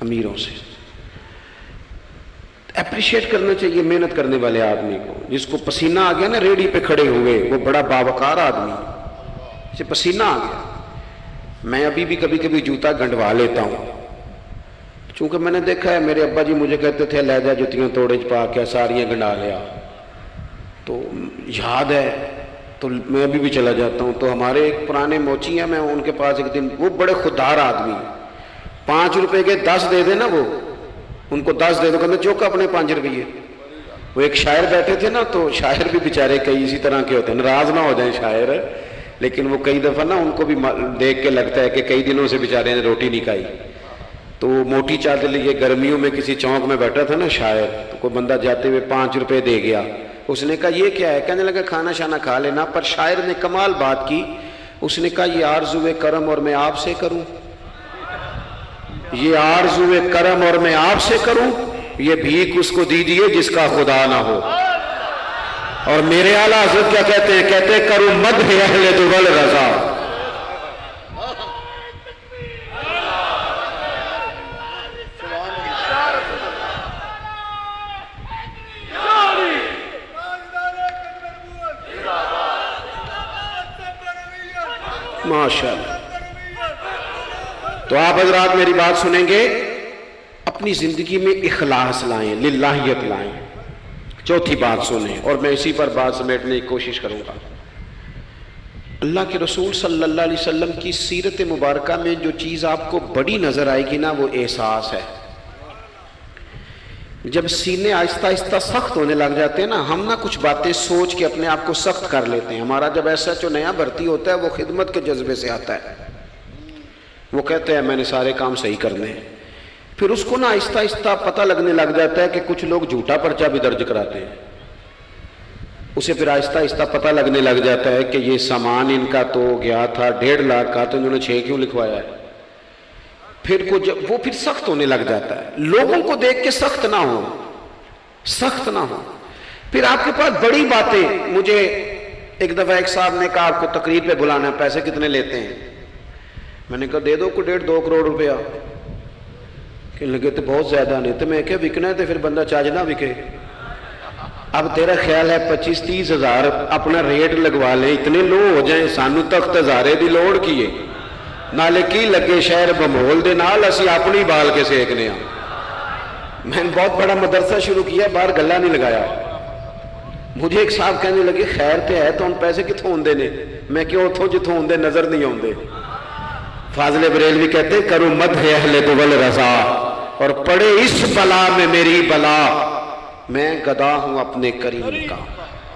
امیروں سے اپریشیٹ کرنا چاہیے محنت کرنے والے آدمی کو، جس کو پسینہ آ گیا نا ریڑھی پہ کھڑے ہوئے، وہ بڑا باوقار آدمی، اسے پسینہ آ گیا۔ میں ابھی بھی کبھی کبھی جوتا گنڈوا لیتا ہوں، چونکہ میں نے دیکھا ہے میرے ابا جی مجھے کہتے تھے لے جا جوتیاں توڑے پا کے ساریاں گنڈا لیا، تو یاد ہے تو میں ابھی بھی چلا جاتا ہوں۔ تو ہمارے ایک پرانے موچی ہیں، میں ان کے پاس ایک دن، وہ بڑے خوددار آدمی، 5 روپے کے 10 دے دے نا، وہ ان کو 10 دے دو، کہتے چوکا اپنے 5 روپیے۔ وہ ایک شاعر بیٹھے تھے نا، تو شاعر بھی بیچارے کئی اسی طرح کے ہوتے ہیں، ناراض نہ ہو جائیں شاعر، لیکن وہ کئی دفعہ نا ان کو بھی دیکھ کے لگتا ہے کہ کئی دنوں سے بیچارے نے روٹی نہیں کھائی۔ تو وہ موٹی چادر لیے گرمیوں میں کسی چوک میں بیٹھا تھا نا شاعر، تو کوئی بندہ جاتے ہوئے 5 روپے دے گیا۔ اس نے کہا یہ کیا ہے؟ کہنے لگا کھانا شانا کھا لینا۔ پر شاعر نے کمال بات کی، اس نے کہا یہ آرزو کرم اور میں آپ سے کروں، یہ آرزو کرم اور میں آپ سے کروں، یہ بھیک اس کو دیجیے جس کا خدا نہ ہو۔ اور میرے اعلیٰ حضرت کیا کہتے ہیں؟ کہتے ہیں کروں مدح اہل دول رضا۔ ماشاءاللہ۔ تو آپ حضرات میری بات سنیں گے، اپنی زندگی میں اخلاص لائیں، للہیت لائیں۔ چوتھی بات سنیں، اور میں اسی پر بات سمیٹنے کی کوشش کروں گا۔ اللہ کے رسول صلی اللہ علیہ وسلم کی سیرت مبارکہ میں جو چیز آپ کو بڑی نظر آئے گی نا، وہ احساس ہے۔ جب سینے آہستہ آہستہ سخت ہونے لگ جاتے ہیں نا، ہم نا کچھ باتیں سوچ کے اپنے آپ کو سخت کر لیتے ہیں۔ ہمارا جب ایسا جو نیا بھرتی ہوتا ہے وہ خدمت کے جذبے سے آتا ہے، وہ کہتے ہیں میں نے سارے کام صحیح کرنے ہیں۔ پھر اس کو نا آہستہ آہستہ پتہ لگنے لگ جاتا ہے کہ کچھ لوگ جھوٹا پرچہ بھی درج کراتے ہیں، اسے پھر آہستہ آہستہ پتہ لگنے لگ جاتا ہے کہ یہ سامان ان کا تو گیا تھا 1.5 لاکھ کا، تو انہوں نے 6 کیوں لکھوایا ہے۔ پھر وہ پھر سخت ہونے لگ جاتا ہے۔ لوگوں کو دیکھ کے سخت نہ ہو، سخت نہ ہو۔ پھر آپ کے پاس بڑی باتیں، مجھے ایک دفعہ ایک صاحب نے کہا آپ کو تقریر پہ بلانا ہے، پیسے کتنے لیتے ہیں؟ میں نے کہا دے دو کو 1.5-2 کروڑ روپیہ۔ کہنے لگے تو بہت زیادہ نہیں۔ تو میں کہا وکنا ہے تو پھر بندہ چاج نہ وکے۔ اب تیرا خیال ہے 25-30 ہزار اپنا ریٹ لگوا لیں، اتنے لو ہو جائیں، سانو تخت ہزارے دی لوڑ کیے، نالے کی لگے شہر بمول دے نال اسی اپنی بال کے سیکنے ہاں۔ میں نے بہت بڑا مدرسہ شروع کیا، باہر گلہ نہیں لگایا۔ مجھے ایک صاحب کہنے لگے خیر تے ہے تو ان پیسے کتوں ہوندے نے؟ میں کیوں اتھوں جتوں ہوندے نظر نہیں ہوندے۔ فاضل بریلوی کہتے ہیں کروں مدح اہل دول رضا، اور پڑے اس بلا میں میری بلا، میں گدا ہوں اپنے کریم کا،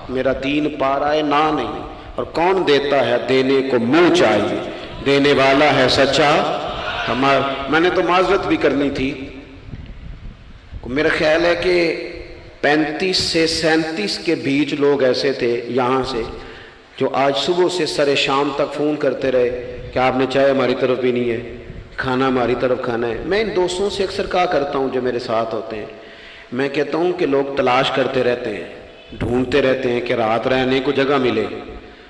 میرا دین پا رہا ہے نہ نہیں، اور کون دیتا ہے دینے کو منہ چاہیے، دینے والا ہے سچا ہمارا۔ میں نے تو معذرت بھی کرنی تھی، میرا خیال ہے کہ 35 سے 37 کے بیچ لوگ ایسے تھے یہاں سے جو آج صبح سے سر شام تک فون کرتے رہے کہ آپ نے چائے ہماری طرف پینی ہے، کھانا ہماری طرف کھانا ہے۔ میں ان دوستوں سے اکثر کہا کرتا ہوں جو میرے ساتھ ہوتے ہیں، میں کہتا ہوں کہ لوگ تلاش کرتے رہتے ہیں، ڈھونڈتے رہتے ہیں کہ رات رہنے کو جگہ ملے،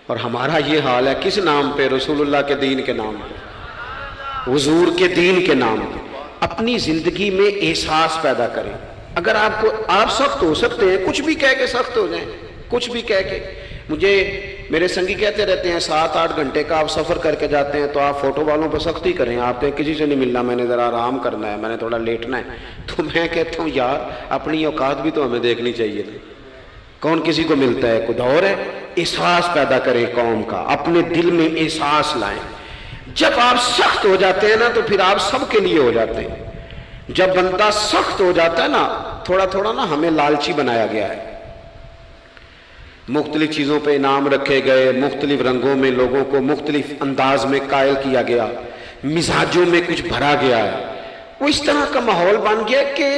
اور ہمارا یہ حال ہے۔ کس نام پہ؟ رسول اللہ کے دین کے نام پہ، حضور کے دین کے نام پہ۔ اپنی زندگی میں احساس پیدا کریں۔ اگر آپ سخت ہو سکتے ہیں، کچھ بھی کہہ کے سخت ہو جائیں، کچھ بھی کہہ کے۔ مجھے میرے سنگی کہتے رہتے ہیں 7-8 گھنٹے کا آپ سفر کر کے جاتے ہیں تو آپ فوٹو والوں پہ سختی کریں، آپ نے کسی سے نہیں ملنا، میں نے ذرا آرام کرنا ہے، میں نے تھوڑا لیٹنا ہے۔ تو میں کہتا ہوں یار اپنی اوقات بھی تو ہمیں دیکھنی چاہیے تھی، کون کسی کو ملتا ہے؟ کچھ اور ہے۔ احساس پیدا کریں قوم کا، اپنے دل میں احساس لائیں۔ جب آپ سخت ہو جاتے ہیں نا تو پھر آپ سب کے لیے ہو جاتے ہیں۔ جب بندہ سخت ہو جاتا ہے نا، تھوڑا تھوڑا نا ہمیں لالچی بنایا گیا ہے، مختلف چیزوں پہ انعام رکھے گئے، مختلف رنگوں میں لوگوں کو مختلف انداز میں قائل کیا گیا، مزاجوں میں کچھ بھرا گیا ہے۔ وہ اس طرح کا ماحول بن گیا کہ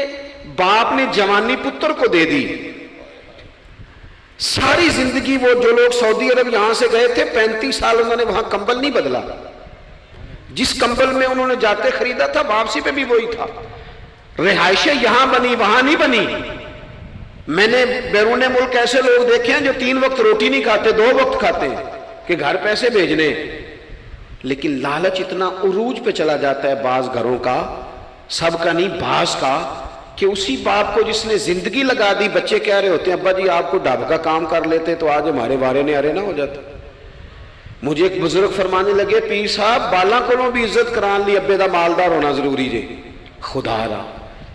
باپ نے جوانی پتر کو دے دی۔ ساری زندگی وہ جو لوگ سعودی عرب یہاں سے گئے تھے 35 سال انہوں نے وہاں کمبل نہیں بدلا، جس کمبل میں انہوں نے جاتے خریدا تھا واپسی پہ بھی وہی تھا. رہائشیں یہاں بنی وہاں نہیں بنی. میں نے بیرون ملک ایسے لوگ دیکھے ہیں جو 3 وقت روٹی نہیں کھاتے، 2 وقت کھاتے ہیں کہ گھر پیسے بھیجنے. لیکن لالچ اتنا عروج پہ چلا جاتا ہے بعض گھروں کا، سب کا نہیں بعض کا، کہ اسی باپ کو جس نے زندگی لگا دی، بچے کہہ رہے ہوتے ہیں ابا جی آپ کو ڈھاب کا کام کر لیتے تو آج ہمارے وارے نے ارے نہ ہو جاتا. مجھے ایک بزرگ فرمانے لگے پیر صاحب بالاں کو بھی عزت کران لی، ابے دا مالدار ہونا ضروری جے. خدا را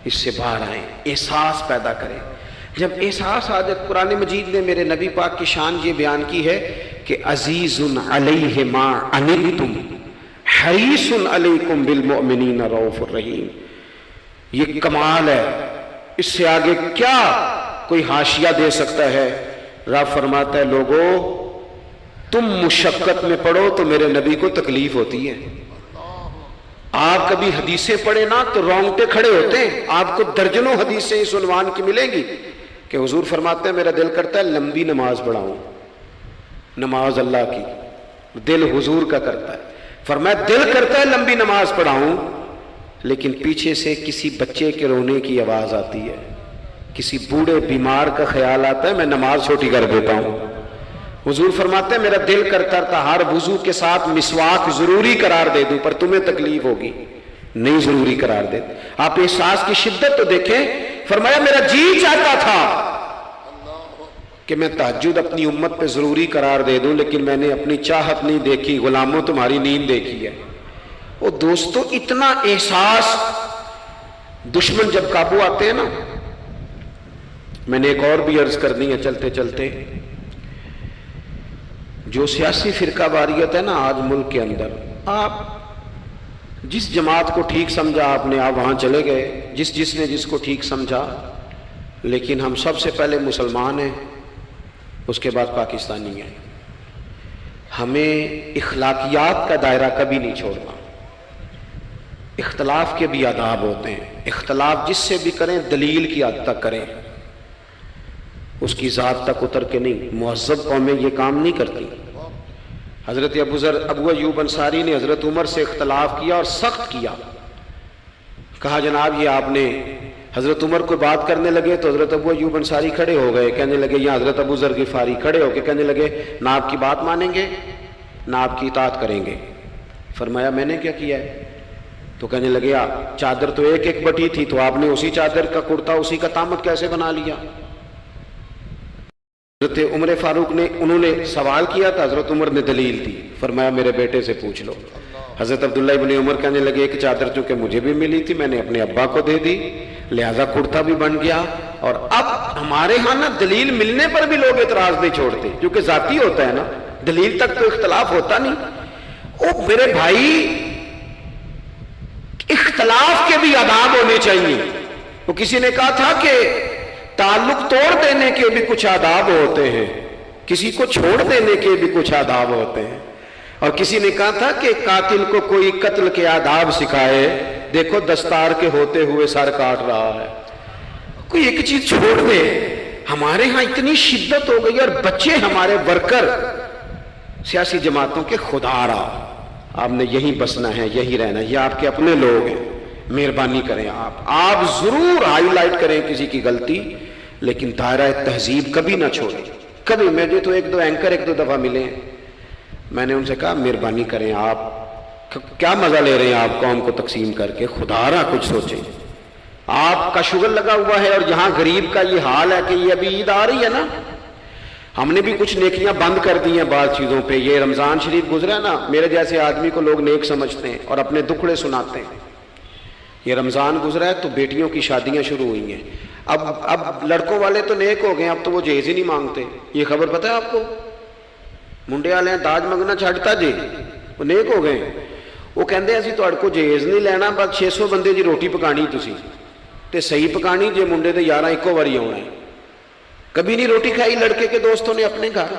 اس سے باہر آئیں، احساس پیدا کریں. جب احساس آ جائے، قرآن مجید نے میرے نبی پاک کی شان یہ بیان کی ہے کہ عزیز علیہ ما عنتم حریص علیکم بالمؤمنین رؤوف الرحیم. یہ کمال ہے، اس سے آگے کیا کوئی حاشیہ دے سکتا ہے؟ رب فرماتا ہے لوگو تم مشقت میں پڑھو تو میرے نبی کو تکلیف ہوتی ہے. آپ کبھی حدیثیں پڑھیں نا تو رونگٹے کھڑے ہوتے ہیں. آپ کو درجنوں حدیثیں اس عنوان کی ملیں گی کہ حضور فرماتے ہیں میرا دل کرتا ہے لمبی نماز پڑھاؤں. نماز اللہ کی، دل حضور کا کرتا ہے. فرمایا دل کرتا ہے لمبی نماز پڑھاؤں، لیکن پیچھے سے کسی بچے کے رونے کی آواز آتی ہے، کسی بوڑھے بیمار کا خیال آتا ہے، میں نماز چھوٹی کر دیتا ہوں. حضور فرماتے ہیں میرا دل کرتا تھا ہر وضو کے ساتھ مسواک ضروری قرار دے دوں، پر تمہیں تکلیف ہوگی، نہیں ضروری قرار دے. آپ احساس کی شدت تو دیکھیں. فرمایا میرا جی چاہتا تھا کہ میں تہجد اپنی امت پہ ضروری قرار دے دوں، لیکن میں نے اپنی چاہت نہیں دیکھی، غلاموں تمہاری نیند دیکھی ہے. وہ دوستو اتنا احساس دشمن جب قابو آتے ہیں نا. میں نے ایک اور بھی عرض کرنی ہے چلتے چلتے. جو سیاسی فرقہ واریت ہے نا آج ملک کے اندر، آپ جس جماعت کو ٹھیک سمجھا آپ نے، آپ وہاں چلے گئے، جس نے جس کو ٹھیک سمجھا. لیکن ہم سب سے پہلے مسلمان ہیں، اس کے بعد پاکستانی ہیں. ہمیں اخلاقیات کا دائرہ کبھی نہیں چھوڑنا. اختلاف کے بھی آداب ہوتے ہیں. اختلاف جس سے بھی کریں دلیل کی حد تک کریں، اس کی ذات تک اتر کے نہیں. مہذب قومیں یہ کام نہیں کرتی. حضرت ابو ایوب انصاری نے حضرت عمر سے اختلاف کیا اور سخت کیا. کہا جناب یہ آپ نے، حضرت عمر کو بات کرنے لگے تو حضرت ابو ایوب انصاری کھڑے ہو گئے، کہنے لگے یا حضرت ابو ذر غفاری کھڑے ہو کے کہنے لگے نہ آپ کی بات مانیں گے نہ آپ کی اطاعت کریں گے. فرمایا میں نے کیا کیا ہے؟ تو کہنے لگے چادر تو ایک بٹی تھی، تو آپ نے اسی چادر کا کرتا اسی کا تامت کیسے بنا لیا؟ حضرت عمر فاروق نے، انہوں نے سوال کیا تھا، حضرت عمر نے دلیل دی. فرمایا میرے بیٹے سے پوچھ لو. حضرت عبداللہ ابن عمر کہنے لگے ایک چادر چونکہ مجھے بھی ملی تھی میں نے اپنے ابا کو دے دی، لہذا کرتا بھی بن گیا. اور اب ہمارے ہاں نا دلیل ملنے پر بھی لوگ اعتراض نہیں چھوڑتے، کیونکہ ذاتی ہوتا ہے نا، دلیل تک تو اختلاف ہوتا نہیں. او میرے بھائی اختلاف کے بھی آداب ہونے چاہیے. وہ کسی نے کہا تھا کہ تعلق توڑ دینے کے بھی کچھ آداب ہوتے ہیں، کسی کو چھوڑ دینے کے بھی کچھ آداب ہوتے ہیں. اور کسی نے کہا تھا کہ قاتل کو کوئی قتل کے آداب سکھائے، دیکھو دستار کے ہوتے ہوئے سر کاٹ رہا ہے. کوئی ایک چیز چھوڑ دے. ہمارے ہاں اتنی شدت ہو گئی اور بچے ہمارے ورکر سیاسی جماعتوں کے، خدا را آپ نے یہی بسنا ہے یہی رہنا ہے، یہ آپ کے اپنے لوگ ہیں، مہربانی کریں آپ ضرور ہائی لائٹ کریں کسی کی غلطی، لیکن دائرہ تہذیب کبھی نہ چھوڑیں. کبھی مجھے تو ایک دو اینکر ایک دو دفعہ ملے ہیں، میں نے ان سے کہا مہربانی کریں آپ کیا مزہ لے رہے ہیں آپ قوم کو تقسیم کر کے، خدا را کچھ سوچیں. آپ کا شغل لگا ہوا ہے اور یہاں غریب کا یہ حال ہے کہ یہ ابھی عید آ رہی ہے نا، ہم نے بھی کچھ نیکیاں بند کر دی ہیں بعض چیزوں پہ. یہ رمضان شریف گزرا نا، میرے جیسے آدمی کو لوگ نیک سمجھتے ہیں اور اپنے دکھڑے سناتے ہیں. یہ رمضان گزرا ہے تو بیٹیوں کی شادیاں شروع ہوئی ہیں. اب لڑکوں والے تو نیک ہو گئے، اب تو وہ جہیز ہی نہیں مانگتے. یہ خبر پتہ ہے آپ کو؟ منڈے والے داج منگنا چھڈتا جی، وہ نیک ہو گئے. وہ کہندے اسی تہاڈے کو جہیز نہیں لینا، بس 600 بندے دی روٹی پکانی تسی تے صحیح پکانی جے منڈے دے 11 ایکو واری آنا ہے. کبھی نہیں روٹی کھائی لڑکے کے دوستوں نے اپنے گھر.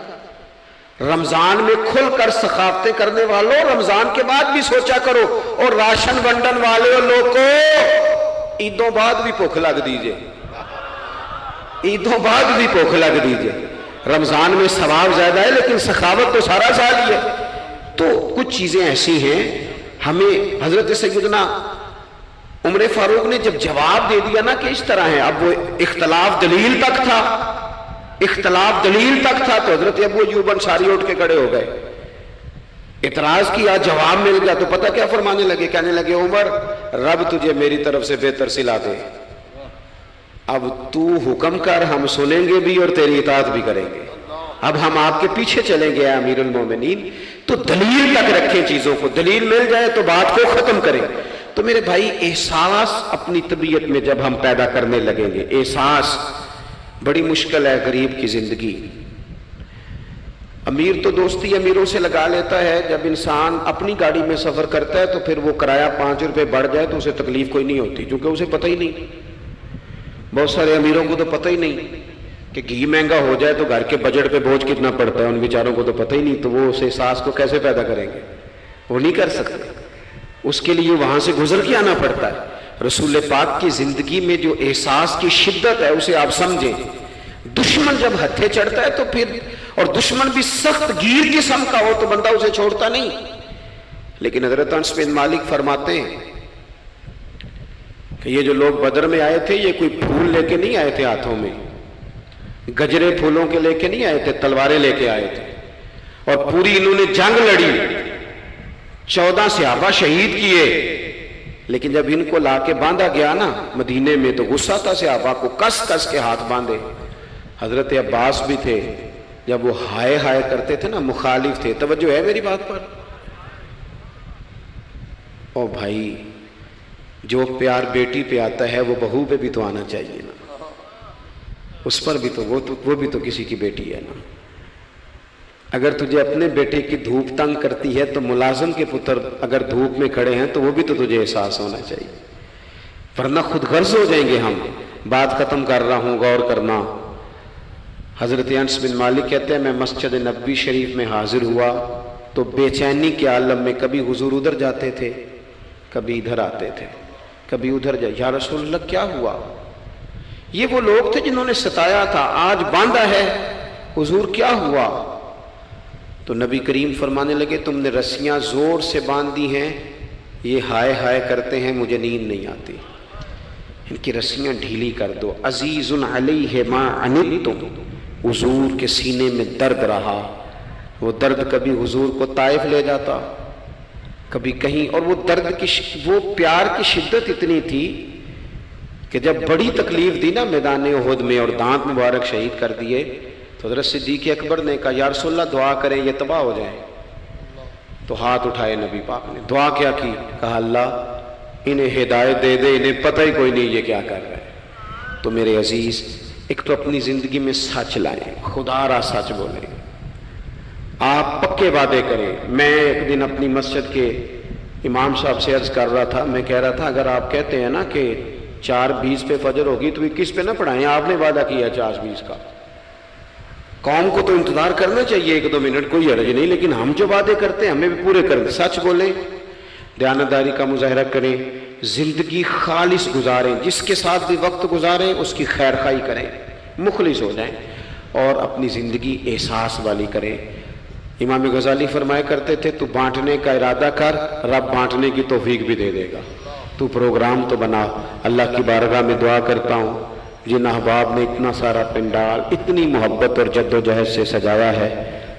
رمضان میں کھل کر سخاوتیں کرنے والوں رمضان کے بعد بھی سوچا کرو. اور راشن ونڈن والے لوگ کو عیدوں بعد بھی بھوک لگ دیجئے، عیدوں بعد بھی بھوک لگ دیجئے. رمضان میں ثواب زیادہ ہے لیکن سخاوت تو سارا سال ہی ہے. تو کچھ چیزیں ایسی ہیں ہمیں حضرت سیدنا عمر فاروق نے جب جواب دے دیا نا کہ اس طرح ہے، اب وہ اختلاف دلیل تک تھا، اختلاف دلیل تک تھا، تو حضرت ابو ایوب انصاری اٹھ کے کھڑے ہو گئے، اعتراض کیا، جواب مل گیا، تو پتہ کیا فرمانے لگے، کہنے لگے عمر رب تجھے میری طرف سے بہتر صلا دے، اب تو حکم کر، ہم سنیں گے بھی اور تیری اطاعت بھی کریں گے، اب ہم آپ کے پیچھے چلیں گے اے امیر المومنین۔ تو دلیل تک رکھیں چیزوں کو، دلیل مل جائے تو بات کو ختم کریں۔ تو میرے بھائی احساس اپنی طبیعت میں جب ہم پیدا کرنے لگیں گے، احساس بڑی مشکل ہے غریب کی زندگی۔ امیر تو دوستی امیروں سے لگا لیتا ہے، جب انسان اپنی گاڑی میں سفر کرتا ہے تو پھر وہ کرایہ 5 روپے بڑھ جائے تو اسے تکلیف کوئی نہیں ہوتی، کیونکہ اسے پتہ ہی نہیں۔ بہت سارے امیروں کو تو پتہ ہی نہیں کہ گھی مہنگا ہو جائے تو گھر کے بجٹ پہ بوجھ کتنا پڑتا ہے، ان بیچاروں کو تو پتہ ہی نہیں، تو وہ اس احساس کو کیسے پیدا کریں گے؟ وہ نہیں کر سکتے، اس کے لیے وہاں سے گزر کے آنا پڑتا ہے۔ رسول پاک کی زندگی میں جو احساس کی شدت ہے اسے آپ سمجھیں۔ دشمن جب ہتھے چڑھتا ہے تو پھر، اور دشمن بھی سخت گیر قسم کا ہو تو بندہ اسے چھوڑتا نہیں۔ لیکن حضرت انس بن مالک فرماتے ہیں کہ یہ جو لوگ بدر میں آئے تھے یہ کوئی پھول لے کے نہیں آئے تھے ہاتھوں میں، گجرے پھولوں کے لے کے نہیں آئے تھے، تلواریں لے کے آئے تھے، اور پوری انہوں نے جنگ لڑی، 14 صحابہ شہید کیے، لیکن جب ان کو لا کے باندھا گیا نا مدینے میں تو غصہ تھا صحابہ کو، کس کس کے ہاتھ باندھے۔ حضرت عباس بھی تھے، جب وہ ہائے ہائے کرتے تھے نا، مخالف تھے۔ توجہ ہے میری بات پر؟ او بھائی، جو پیار بیٹی پہ آتا ہے وہ بہو پہ بھی تو آنا چاہیے نا، اس پر بھی تو وہ بھی تو کسی کی بیٹی ہے نا۔ اگر تجھے اپنے بیٹے کی دھوپ تنگ کرتی ہے تو ملازم کے پتر اگر دھوپ میں کھڑے ہیں تو وہ بھی تو تجھے احساس ہونا چاہیے، ورنہ خود غرض ہو جائیں گے ہم۔ بات ختم کر رہا ہوں، غور کرنا۔ حضرت انس بن مالک کہتے ہیں میں مسجد نبوی شریف میں حاضر ہوا تو بے چینی کے عالم میں کبھی حضور ادھر جاتے تھے، کبھی ادھر آتے تھے، کبھی ادھر جائے، یا رسول اللہ کیا ہوا؟ یہ وہ لوگ تھے جنہوں نے ستایا تھا، آج باندھا ہے، حضور کیا ہوا؟ تو نبی کریم فرمانے لگے تم نے رسیاں زور سے باندھ دی ہیں، یہ ہائے ہائے کرتے ہیں، مجھے نیند نہیں آتی، ان کی رسیاں ڈھیلی کر دو۔ عزیز علیہ ما عنتم، حضور کے سینے میں درد رہا، وہ درد کبھی حضور کو طائف لے جاتا، کبھی کہیں، اور وہ درد کی وہ پیار کی شدت اتنی تھی کہ جب بڑی تکلیف دی نا میدان احد میں اور دانت مبارک شہید کر دیے تو حضرت صدیق اکبر نے کہا یا رسول اللہ دعا کریں یہ تباہ ہو جائیں، تو ہاتھ اٹھائے نبی پاک نے، دعا کیا کی؟ کہا اللہ انہیں ہدایت دے دے، انہیں پتہ ہی کوئی نہیں یہ کیا کر رہے ہیں۔ تو میرے عزیز، ایک تو اپنی زندگی میں سچ لائیں، خدا را سچ بولیں، آپ پکے وعدے کریں۔ میں ایک دن اپنی مسجد کے امام صاحب سے عرض کر رہا تھا، میں کہہ رہا تھا اگر آپ کہتے ہیں نا کہ 4:20 پہ فجر ہوگی تو 21 پہ نہ پڑھائیں، آپ نے وعدہ کیا 4:20 کا، قوم کو تو انتظار کرنا چاہیے 1-2 منٹ، کوئی حرج نہیں، لیکن ہم جو وعدے کرتے ہیں ہمیں بھی پورے کریں، سچ بولیں، دیانتداری کا مظاہرہ کریں، زندگی خالص گزاریں، جس کے ساتھ بھی وقت گزاریں اس کی خیر خواہی کریں، مخلص ہو جائیں، اور اپنی زندگی احساس والی کریں۔ امام غزالی فرمایا کرتے تھے تو بانٹنے کا ارادہ کر، رب بانٹنے کی توفیق بھی دے دے گا، تو پروگرام تو بنا۔ اللہ کی بارگاہ میں دعا کرتا ہوں جن احباب نے اتنا سارا پنڈال اتنی محبت اور جد و جہد سے سجایا ہے،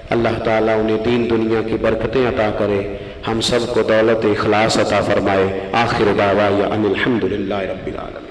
اللہ تعالیٰ انہیں دین دنیا کی برکتیں عطا کرے، ہم سب کو دولت اخلاص عطا فرمائے۔ آخر دعوانا ان الحمد للہ رب العالمین۔